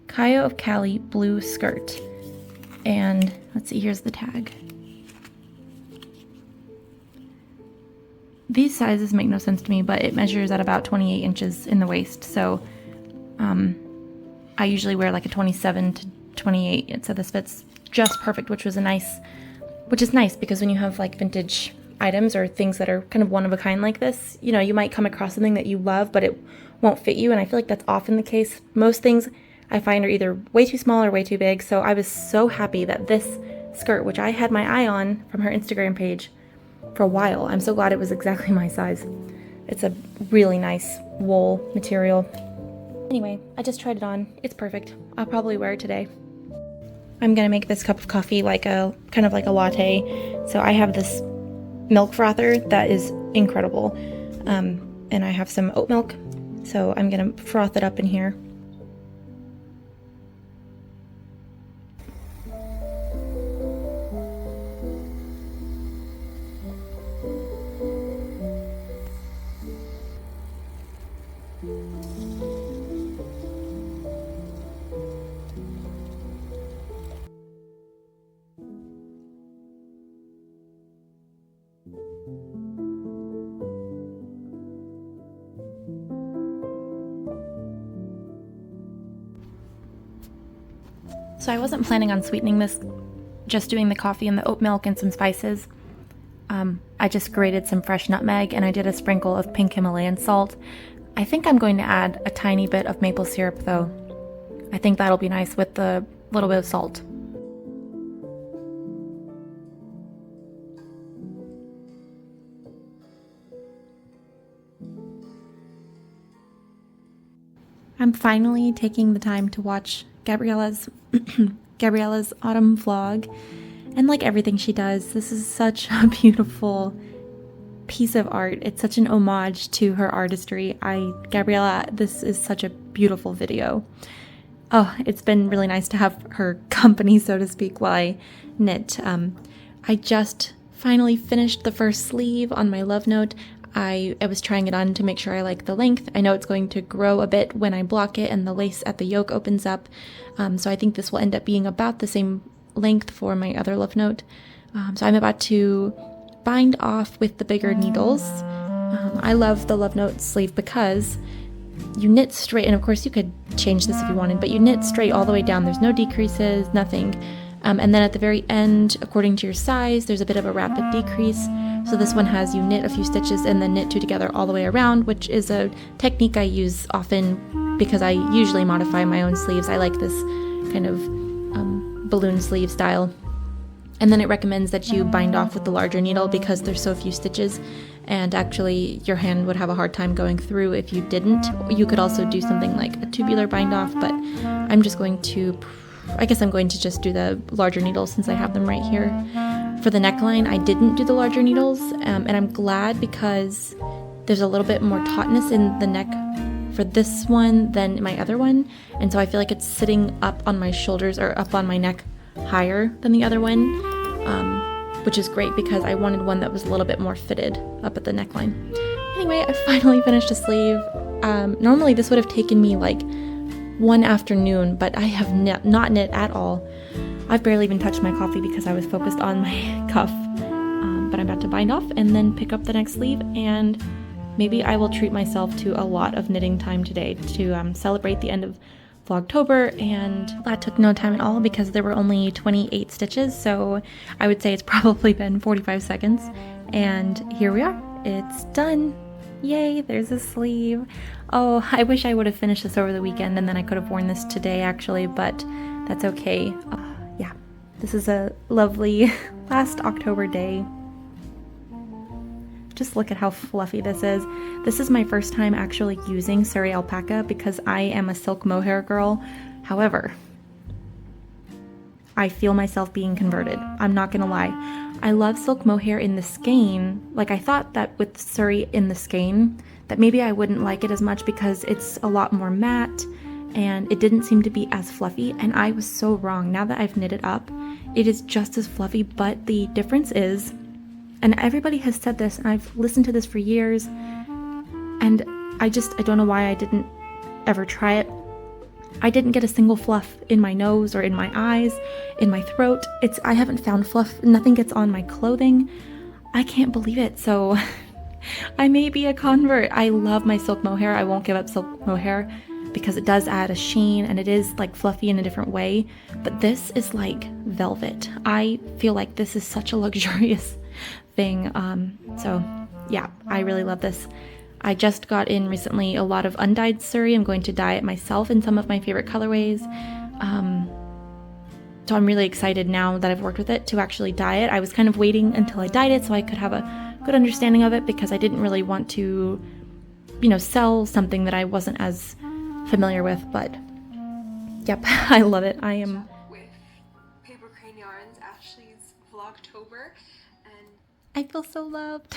Cayo of Cali blue skirt, and let's see, here's the tag. These sizes make no sense to me, but it measures at about 28 inches in the waist, so I usually wear like a 27 to 28, so this fits just perfect, which is nice because when you have like vintage items or things that are kind of one of a kind like this, you know, you might come across something that you love, but it won't fit you, and I feel like that's often the case. Most things I find are either way too small or way too big, so I was so happy that this skirt, which I had my eye on from her Instagram page for a while, I'm so glad it was exactly my size. It's a really nice wool material. Anyway, I just tried it on. It's perfect. I'll probably wear it today. I'm gonna make this cup of coffee like a kind of like a latte. So I have this milk frother that is incredible, and I have some oat milk. So I'm gonna froth it up in here. So I wasn't planning on sweetening this, just doing the coffee and the oat milk and some spices. I just grated some fresh nutmeg, and I did a sprinkle of pink Himalayan salt. I think I'm going to add a tiny bit of maple syrup though. I think that'll be nice with the little bit of salt. I'm finally taking the time to watch Gabriella's autumn vlog, and like everything she does, this is such a beautiful piece of art. It's such an homage to her artistry. Gabriella, this is such a beautiful video. Oh, it's been really nice to have her company, so to speak, while I knit. I just finally finished the first sleeve on my love note. I was trying it on to make sure I like the length. I know it's going to grow a bit when I block it and the lace at the yoke opens up. So I think this will end up being about the same length for my other love note. So I'm about to bind off with the bigger needles. I love the love note sleeve because you knit straight, and of course you could change this if you wanted, but you knit straight all the way down. There's no decreases, nothing. And then at the very end, according to your size, there's a bit of a rapid decrease. So this one has you knit a few stitches and then knit two together all the way around, which is a technique I use often because I usually modify my own sleeves. I like this kind of balloon sleeve style. And then it recommends that you bind off with the larger needle because there's so few stitches, and actually your hand would have a hard time going through if you didn't. You could also do something like a tubular bind off, but I'm just going to, I guess I'm going to just do the larger needles since I have them right here. For the neckline, I didn't do the larger needles, and I'm glad because there's a little bit more tautness in the neck for this one than my other one, and so I feel like it's sitting up on my shoulders or up on my neck higher than the other one, which is great because I wanted one that was a little bit more fitted up at the neckline. Anyway, I finally finished a sleeve. Normally this would have taken me like one afternoon, but I have not knit at all. I've barely even touched my coffee because I was focused on my cuff, but I'm about to bind off and then pick up the next sleeve, and maybe I will treat myself to a lot of knitting time today to celebrate the end of Vlogtober, and that took no time at all because there were only 28 stitches, so I would say it's probably been 45 seconds, and here we are. It's done. Yay, there's a sleeve. Oh, I wish I would have finished this over the weekend and then I could have worn this today actually, but that's okay. Yeah, this is a lovely last October day. Just look at how fluffy this is. This is my first time actually using Surrey alpaca because I am a silk mohair girl. However, I feel myself being converted. I'm not gonna lie. I love silk mohair in the skein. Like, I thought that with Surrey in the skein that maybe I wouldn't like it as much because it's a lot more matte and it didn't seem to be as fluffy, and I was so wrong. Now that I've knit it up, it is just as fluffy, but the difference is, and everybody has said this, and I've listened to this for years, and I don't know why I didn't ever try it. I didn't get a single fluff in my nose or in my eyes, in my throat. I haven't found fluff. Nothing gets on my clothing. I can't believe it. So I may be a convert. I love my silk mohair. I won't give up silk mohair because it does add a sheen and it is like fluffy in a different way. But this is like velvet. I feel like this is such a luxurious thing. So yeah, I really love this. I just got in recently a lot of undyed Surrey. I'm going to dye it myself in some of my favorite colorways. So I'm really excited now that I've worked with it to actually dye it. I was kind of waiting until I dyed it so I could have a good understanding of it because I didn't really want to, sell something that I wasn't as familiar with. But yep, I love it. I am with Paper Crane Yarns, Ashley's Vlogtober, and I feel so loved.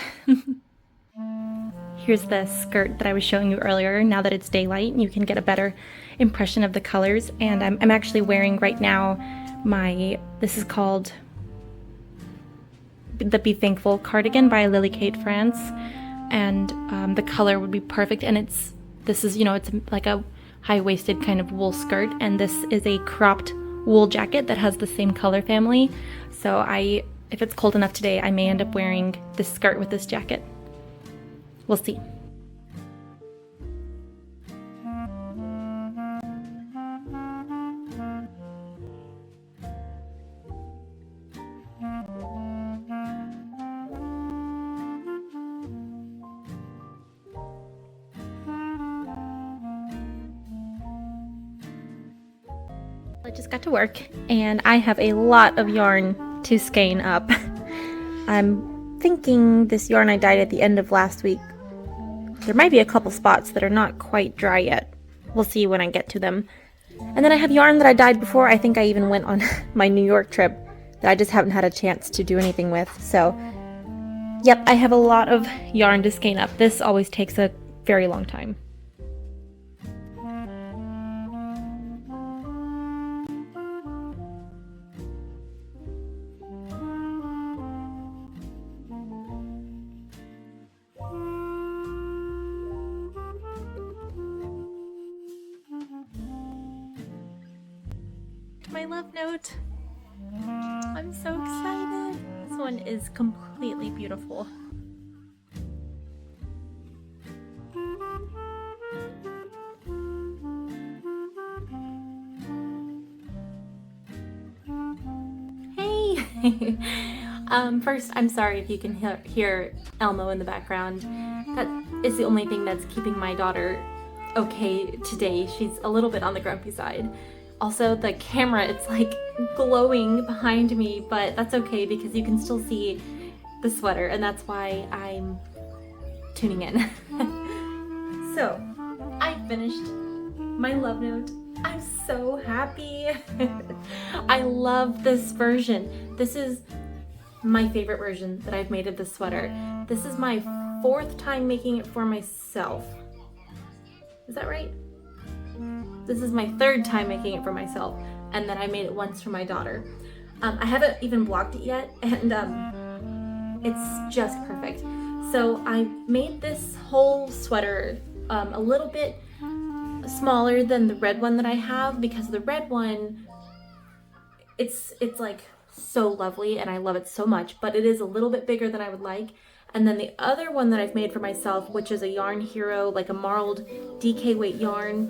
Here's the skirt that I was showing you earlier. Now that it's daylight, you can get a better impression of the colors. And I'm actually wearing right now this is called the Be Thankful cardigan by Lily Kate France. And the color would be perfect. And it's like a high-waisted kind of wool skirt. And this is a cropped wool jacket that has the same color family. So if it's cold enough today, I may end up wearing this skirt with this jacket. We'll see. I just got to work and I have a lot of yarn to skein up. I'm thinking this yarn I dyed at the end of last week, there might be a couple spots that are not quite dry yet. We'll see when I get to them. And then I have yarn that I dyed before. I think I even went on my New York trip that I just haven't had a chance to do anything with. So, yep, I have a lot of yarn to skein up. This always takes a very long time. my love note. I'm so excited. This one is completely beautiful. Hey! First, I'm sorry if you can hear Elmo in the background. That is the only thing that's keeping my daughter okay today. She's a little bit on the grumpy side. Also, the camera, it's like glowing behind me, but that's okay because you can still see the sweater, and that's why I'm tuning in. So, I finished my love note. I'm so happy. I love this version. This is my favorite version that I've made of this sweater. This is my 4th time making it for myself. Is that right? This is my 3rd time making it for myself, and then I made it once for my daughter. I haven't even blocked it yet, and it's just perfect. So I made this whole sweater a little bit smaller than the red one that I have, because the red one, it's like so lovely and I love it so much, but it is a little bit bigger than I would like. And then the other one that I've made for myself, which is a Yarn Hero, like a marled DK weight yarn,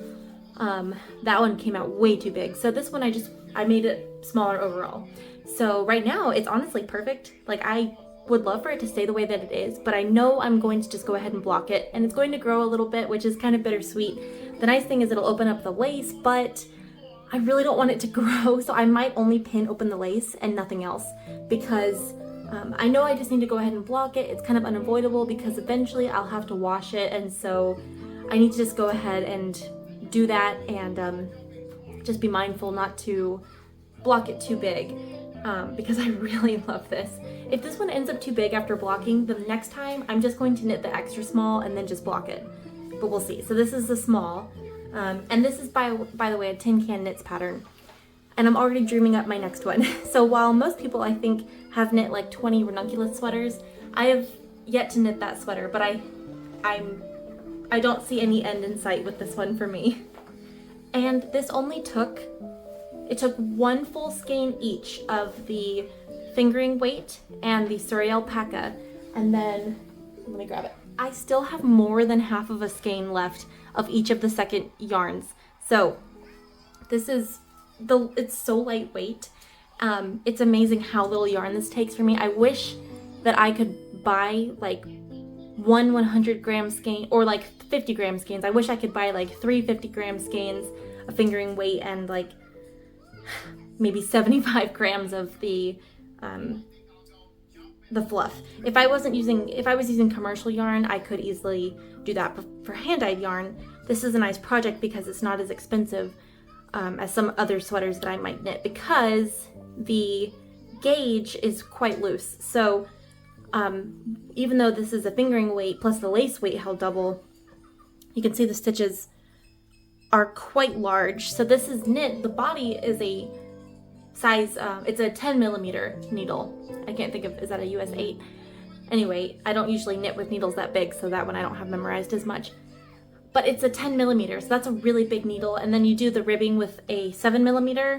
that one came out way too big. So this one I made it smaller overall. So right now it's honestly perfect. Like, I would love for it to stay the way that it is, but I know I'm going to just go ahead and block it, and it's going to grow a little bit, which is kind of bittersweet. The nice thing is it'll open up the lace, but I really don't want it to grow, so I might only pin open the lace and nothing else, because I know I just need to go ahead and block it. It's kind of unavoidable because eventually I'll have to wash it, and so I need to just go ahead and do that and just be mindful not to block it too big, because I really love this. If this one ends up too big after blocking, the next time I'm just going to knit the extra small and then just block it, but we'll see. So this is the small, and this is by the way a tin can knits pattern, and I'm already dreaming up my next one. So while most people I think have knit like 20 ranunculus sweaters, I have yet to knit that sweater, but I don't see any end in sight with this one for me. And this only took 1 full skein each of the fingering weight and the Surrey alpaca, and then let me grab it. I still have more than half of a skein left of each of the second yarns. So this is it's so lightweight. It's amazing how little yarn this takes for me. I wish that I could buy like 100 gram skein or like 50 gram skeins. I wish I could buy like 3 50-gram skeins of fingering weight and like maybe 75 grams of the fluff. If I was using commercial yarn, I could easily do that. But for hand-dyed yarn, this is a nice project because it's not as expensive as some other sweaters that I might knit, because the gauge is quite loose. So even though this is a fingering weight plus the lace weight held double, you can see the stitches are quite large. So this is knit, the body is a size, it's a 10 millimeter needle. I can't think of, is that a US 8? Anyway, I don't usually knit with needles that big, so that one I don't have memorized as much. But it's a 10 millimeter, so that's a really big needle. And then you do the ribbing with a 7 millimeter,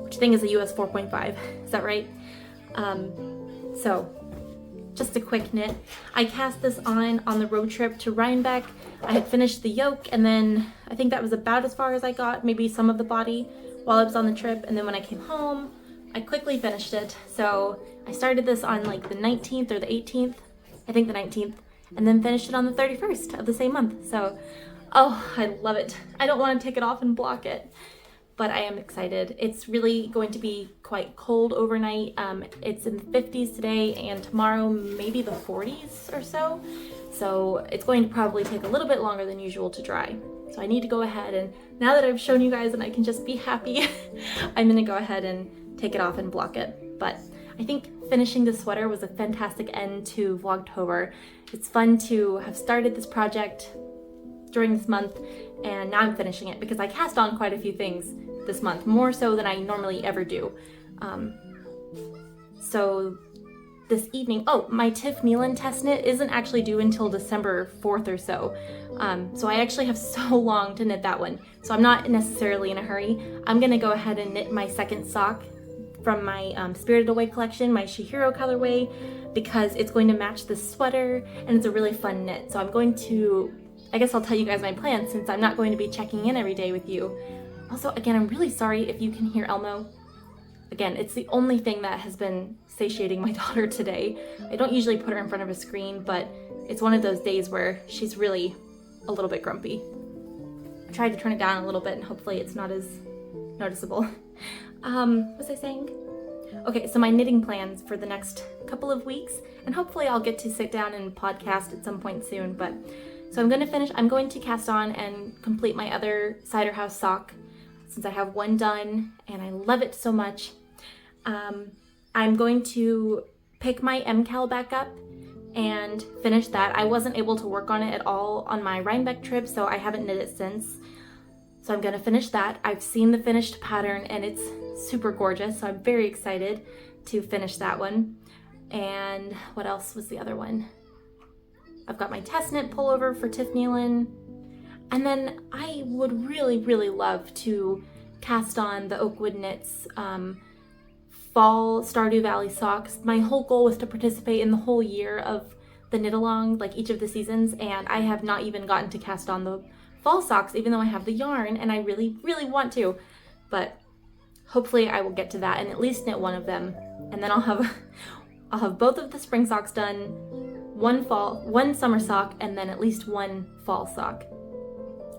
which I think is a US 4.5. Is that right? So just a quick knit. I cast this on the road trip to Rhinebeck. I had finished the yoke, and then I think that was about as far as I got, maybe some of the body while I was on the trip. And then when I came home, I quickly finished it. So I started this on like the 19th or the 18th, I think the 19th, and then finished it on the 31st of the same month. So, oh, I love it. I don't want to take it off and block it, but I am excited. It's really going to be quite cold overnight. It's in the 50s today, and tomorrow maybe the 40s or so. So it's going to probably take a little bit longer than usual to dry. So I need to go ahead, and now that I've shown you guys and I can just be happy, I'm gonna go ahead and take it off and block it. But I think finishing this sweater was a fantastic end to Vlogtober. It's fun to have started this project during this month, and now I'm finishing it because I cast on quite a few things this month, more so than I normally ever do. So this evening, oh, my Tiff Nealon test knit isn't actually due until December 4th or so. So I actually have so long to knit that one. So I'm not necessarily in a hurry. I'm gonna go ahead and knit my second sock from my Spirited Away collection, my Chihiro colorway, because it's going to match this sweater and it's a really fun knit. So I'm going to, I guess I'll tell you guys my plans since I'm not going to be checking in every day with you. Also, again, I'm really sorry if you can hear Elmo. Again, it's the only thing that has been satiating my daughter today. I don't usually put her in front of a screen, but it's one of those days where she's really a little bit grumpy. I tried to turn it down a little bit and hopefully it's not as noticeable. What was I saying? Okay, so my knitting plans for the next couple of weeks, and hopefully I'll get to sit down and podcast at some point soon, but so I'm going to cast on and complete my other Cider House sock since I have one done and I love it so much. I'm going to pick my MCal back up and finish that. I wasn't able to work on it at all on my Rhinebeck trip, so I haven't knit it since. So I'm gonna finish that. I've seen the finished pattern and it's super gorgeous, so I'm very excited to finish that one. And what else was the other one? I've got my test knit pullover for Tiffany Lynn. And then I would really, really love to cast on the Oakwood Knits fall Stardew Valley socks. My whole goal was to participate in the whole year of the knit along, like each of the seasons, and I have not even gotten to cast on the fall socks, even though I have the yarn and I really, really want to. But hopefully I will get to that and at least knit one of them. And then I'll have both of the spring socks done, one summer sock, and then at least one fall sock.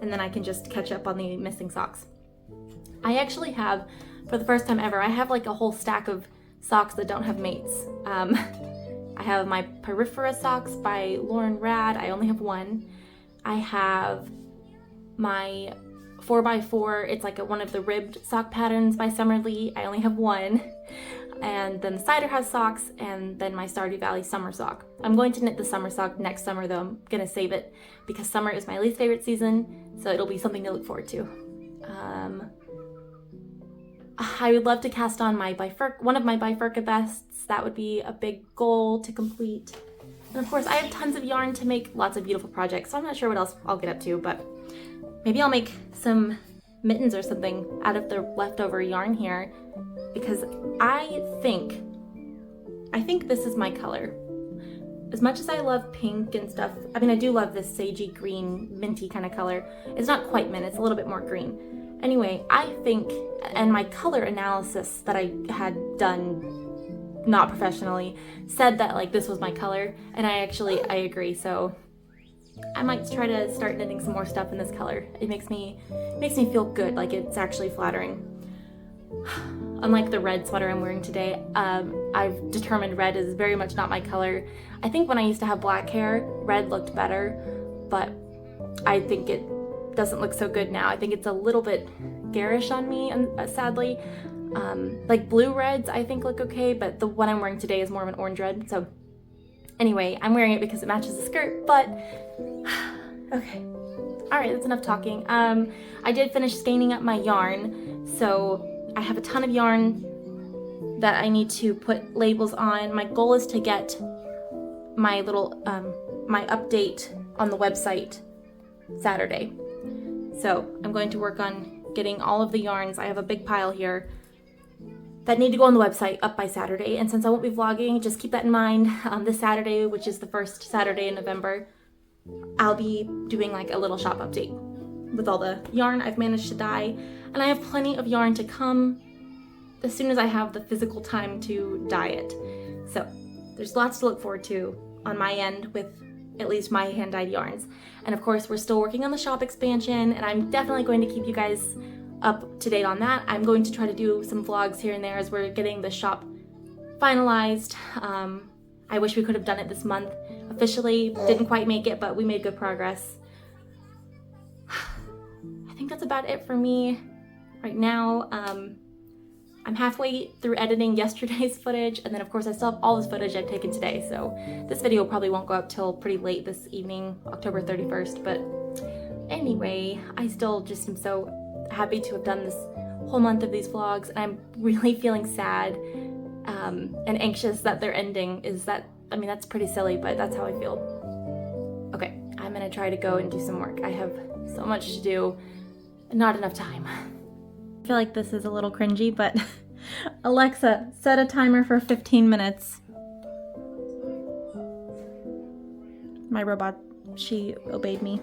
And then I can just catch up on the missing socks. I actually have, for the first time ever, I have like a whole stack of socks that don't have mates. I have my Peripheral socks by Lauren Rad. I only have one. I have my 4x4. It's like one of the ribbed sock patterns by Summer Lee. I only have one. And then the Cider House socks, and then my Stardew Valley summer sock. I'm going to knit the summer sock next summer though. I'm gonna save it because summer is my least favorite season, so it'll be something to look forward to. I would love to cast on one of my bifurca vests. That would be a big goal to complete. And of course, I have tons of yarn to make lots of beautiful projects, so I'm not sure what else I'll get up to, but maybe I'll make some mittens or something out of the leftover yarn here, because I think this is my color. As much as I love pink and stuff, I mean, I do love this sagey green, minty kind of color. It's not quite mint, it's a little bit more green. Anyway, I think, and my color analysis that I had done, not professionally, said that like this was my color, and I agree, so I might try to start knitting some more stuff in this color. It makes me feel good, like it's actually flattering. Unlike the red sweater I'm wearing today, I've determined red is very much not my color. I think when I used to have black hair, red looked better, but I think it doesn't look so good now. I think it's a little bit garish on me, sadly. Like blue reds I think look okay, but the one I'm wearing today is more of an orange red. So anyway, I'm wearing it because it matches the skirt, but okay. Alright, that's enough talking. I did finish staining up my yarn, so I have a ton of yarn that I need to put labels on. My goal is to get my little, my update on the website Saturday. So I'm going to work on getting all of the yarns. I have a big pile here that need to go on the website up by Saturday. And since I won't be vlogging, just keep that in mind. This Saturday, which is the first Saturday in November, I'll be doing like a little shop update with all the yarn I've managed to dye. And I have plenty of yarn to come as soon as I have the physical time to dye it. So there's lots to look forward to on my end with at least my hand-dyed yarns. And of course, we're still working on the shop expansion, and I'm definitely going to keep you guys up to date on that. I'm going to try to do some vlogs here and there as we're getting the shop finalized. I wish we could have done it this month. Officially, didn't quite make it, but we made good progress. I think that's about it for me right now. I'm halfway through editing yesterday's footage, and then of course I still have all this footage I've taken today, so this video probably won't go up till pretty late this evening, October 31st, but anyway, I still just am so happy to have done this whole month of these vlogs, and I'm really feeling sad and anxious that they're ending. That's pretty silly, but that's how I feel. Okay, I'm I'm gonna try to go and do some work. I have so much to do, not enough time. I feel like this is a little cringy, but Alexa, set a timer for 15 minutes. My robot, she obeyed me.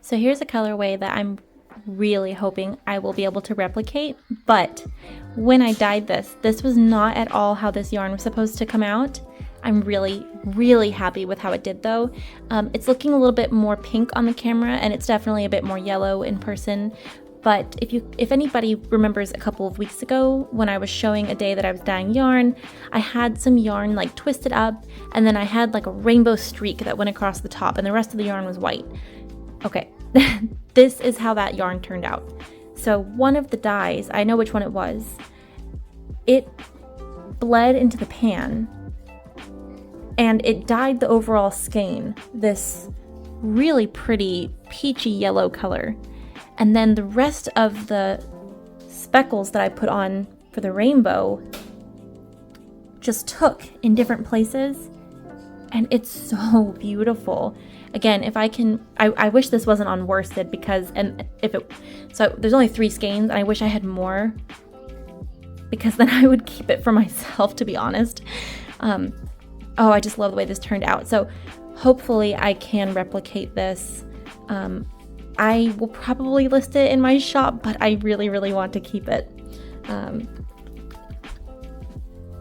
So here's a colorway that I'm really hoping I will be able to replicate, but when I dyed this was not at all how this yarn was supposed to come out. I'm really, really happy with how it did though. It's looking a little bit more pink on the camera, and it's definitely a bit more yellow in person. But if anybody remembers a couple of weeks ago when I was showing a day that I was dyeing yarn, I had some yarn like twisted up, and then I had like a rainbow streak that went across the top, and the rest of the yarn was white. Okay, this is how that yarn turned out. So one of the dyes, I know which one it was, it bled into the pan and it dyed the overall skein this really pretty peachy yellow color. And then the rest of the speckles that I put on for the rainbow just took in different places, and it's so beautiful. Again, if I can, I wish this wasn't on worsted because, so there's only 3 skeins, and I wish I had more because then I would keep it for myself, to be honest. Oh, I just love the way this turned out. So hopefully I can replicate this. I will probably list it in my shop, but I really, really want to keep it.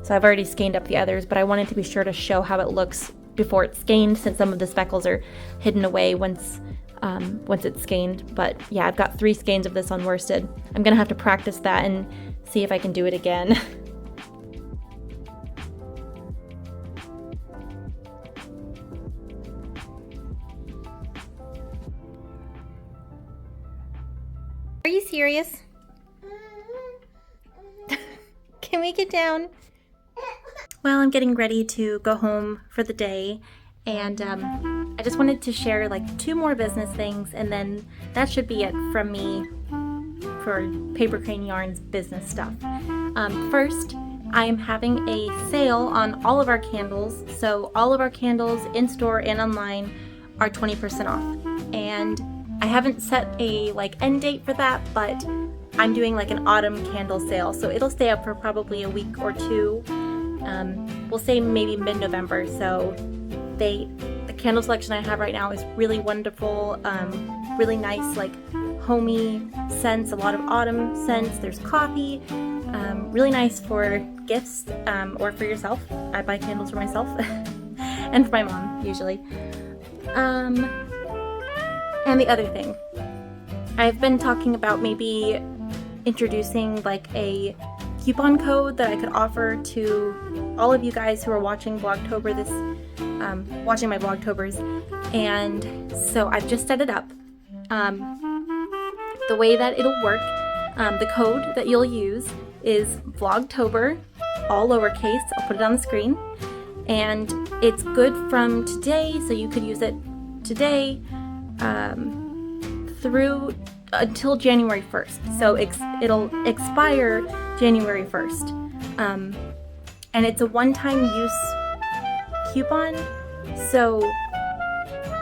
So I've already skeined up the others, but I wanted to be sure to show how it looks before it's skeined, since some of the speckles are hidden away once it's skeined. But yeah, I've got 3 skeins of this on worsted. I'm gonna have to practice that and see if I can do it again. Are you serious? Can we get down? Well, I'm getting ready to go home for the day, and I just wanted to share like 2 more business things, and then that should be it from me for Paper Crane Yarns business stuff. First, I am having a sale on all of our candles, so all of our candles in store and online are 20% off, and I haven't set a like end date for that, but I'm doing like an autumn candle sale, so it'll stay up for probably a week or 2. We'll say maybe mid-November. So the candle selection I have right now is really wonderful, really nice, like homey scents, a lot of autumn scents. There's coffee, really nice for gifts or for yourself. I buy candles for myself and for my mom usually. And the other thing, I've been talking about maybe introducing like a coupon code that I could offer to all of you guys who are watching Vlogtober watching my Vlogtobers, and so I've just set it up. The way that it'll work, the code that you'll use is Vlogtober, all lowercase. I'll put it on the screen, and it's good from today, so you could use it today through until January 1st. So it'll expire January 1st. And it's a one-time use coupon. So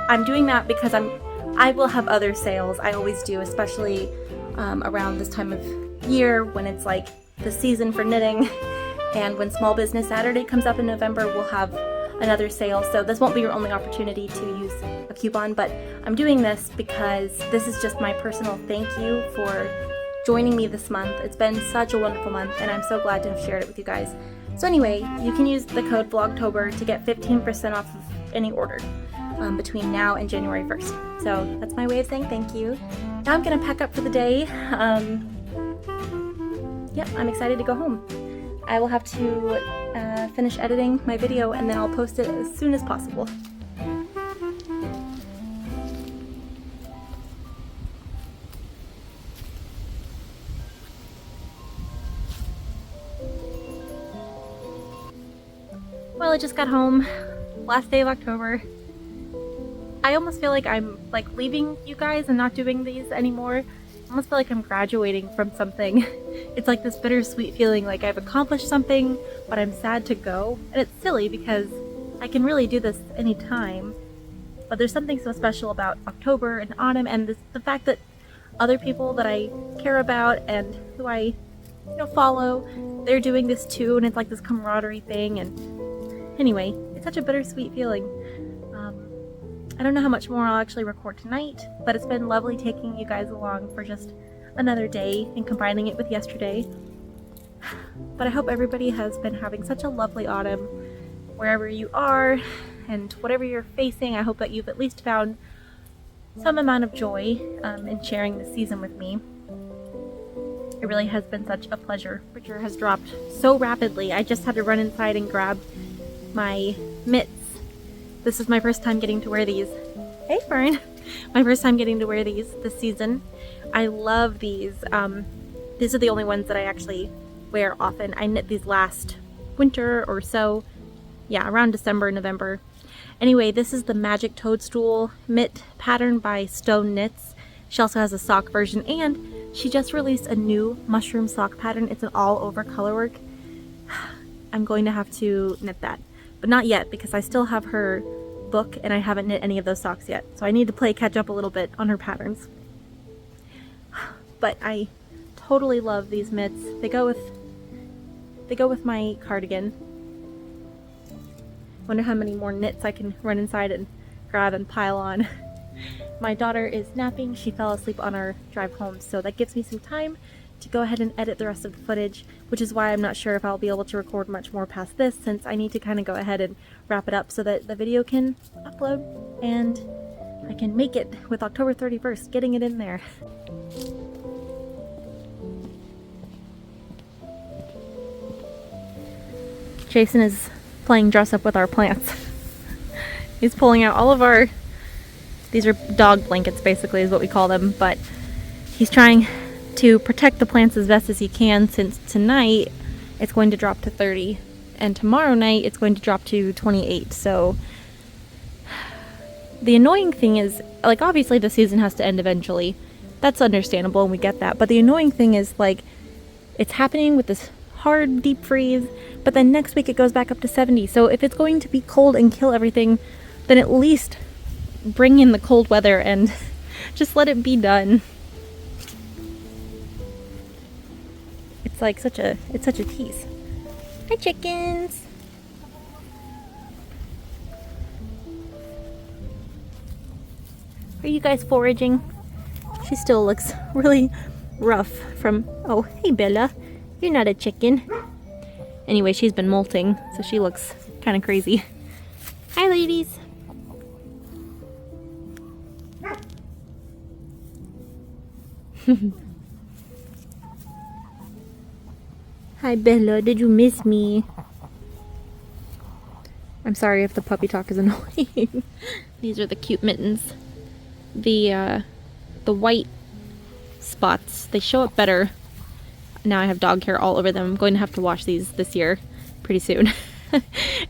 I'm doing that because I will have other sales. I always do, especially around this time of year when it's like the season for knitting. And when Small Business Saturday comes up in November, we'll have another sale. So this won't be your only opportunity to use a coupon, but I'm doing this because this is just my personal thank you for joining me this month. It's been such a wonderful month, and I'm so glad to have shared it with you guys. So anyway, you can use the code Vlogtober to get 15% off of any order between now and January 1st. So that's my way of saying thank you. Now I'm gonna pack up for the day. Yeah, I'm excited to go home. I will have to finish editing my video, and then I'll post it as soon as possible. Well, I just got home, last day of October. I almost feel like I'm like leaving you guys and not doing these anymore. I almost feel like I'm graduating from something. It's like this bittersweet feeling like I've accomplished something, but I'm sad to go. And it's silly because I can really do this anytime. But there's something so special about October and autumn and the fact that other people that I care about and who I follow, they're doing this too, and it's like this camaraderie thing. And anyway, it's such a bittersweet feeling. I don't know how much more I'll actually record tonight, but it's been lovely taking you guys along for just another day and combining it with yesterday. But I hope everybody has been having such a lovely autumn wherever you are and whatever you're facing. I hope that you've at least found some amount of joy in sharing this season with me. It really has been such a pleasure. Temperature has dropped so rapidly. I just had to run inside and grab my mitts. This is my first time getting to wear these. Hey, Fern! My first time getting to wear these this season. I love these. These are the only ones that I actually wear often. I knit these last winter or so. Yeah, around December, November. Anyway, this is the Magic Toadstool mitt pattern by Stone Knits. She also has a sock version, and she just released a new mushroom sock pattern. It's an all-over colorwork. I'm going to have to knit that. But not yet, because I still have her book and I haven't knit any of those socks yet. So I need to play catch up a little bit on her patterns. But I totally love these mitts. They go with my cardigan. Wonder how many more knits I can run inside and grab and pile on. My daughter is napping. She fell asleep on our drive home, so that gives me some time to go ahead and edit the rest of the footage, which is why I'm not sure if I'll be able to record much more past this, since I need to kind of go ahead and wrap it up so that the video can upload and I can make it with October 31st, getting it in there. Jason is playing dress up with our plants. He's pulling out all of our, these are dog blankets basically is what we call them, but he's trying to protect the plants as best as he can, since tonight it's going to drop to 30 and tomorrow night it's going to drop to 28. So the annoying thing is, like, obviously the season has to end eventually. That's understandable and we get that. But the annoying thing is, like, it's happening with this hard deep freeze, but then next week it goes back up to 70. So if it's going to be cold and kill everything, then at least bring in the cold weather and just let it be done. It's like such a tease. Hi, chickens. Are you guys foraging? She still looks really rough from, oh, hey Bella, you're not a chicken. Anyway, she's been molting, so she looks kind of crazy. Hi, ladies. Hi Bella, did you miss me? I'm sorry if the puppy talk is annoying. These are the cute mittens. The white spots, they show up better. Now I have dog hair all over them. I'm going to have to wash these this year pretty soon.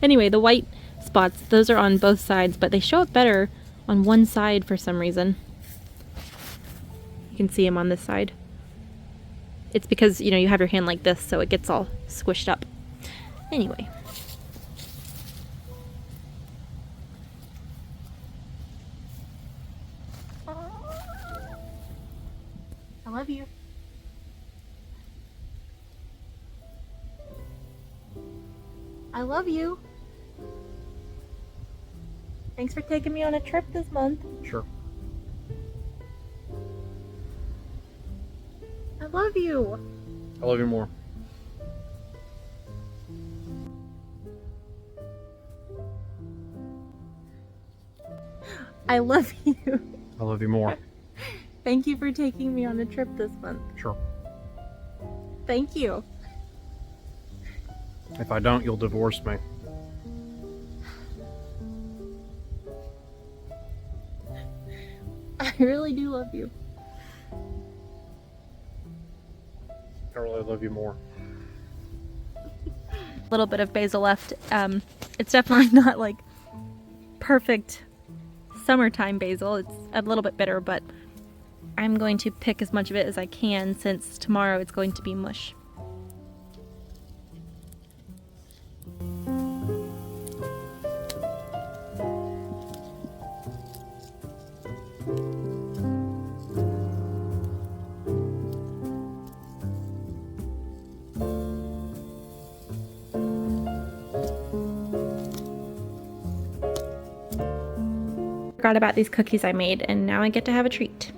Anyway, the white spots, those are on both sides, but they show up better on one side for some reason. You can see them on this side. It's because, you know, you have your hand like this, so it gets all squished up. Anyway. I love you. I love you. Thanks for taking me on a trip this month. Sure. I love you. I love you more. I love you. I love you more. Thank you for taking me on a trip this month. Sure. Thank you. If I don't, you'll divorce me. I really do love you. I really love you more. Little bit of basil left. It's definitely not like perfect summertime basil. It's a little bit bitter, but I'm going to pick as much of it as I can since tomorrow it's going to be mush. Forgot about these cookies I made, and now I get to have a treat.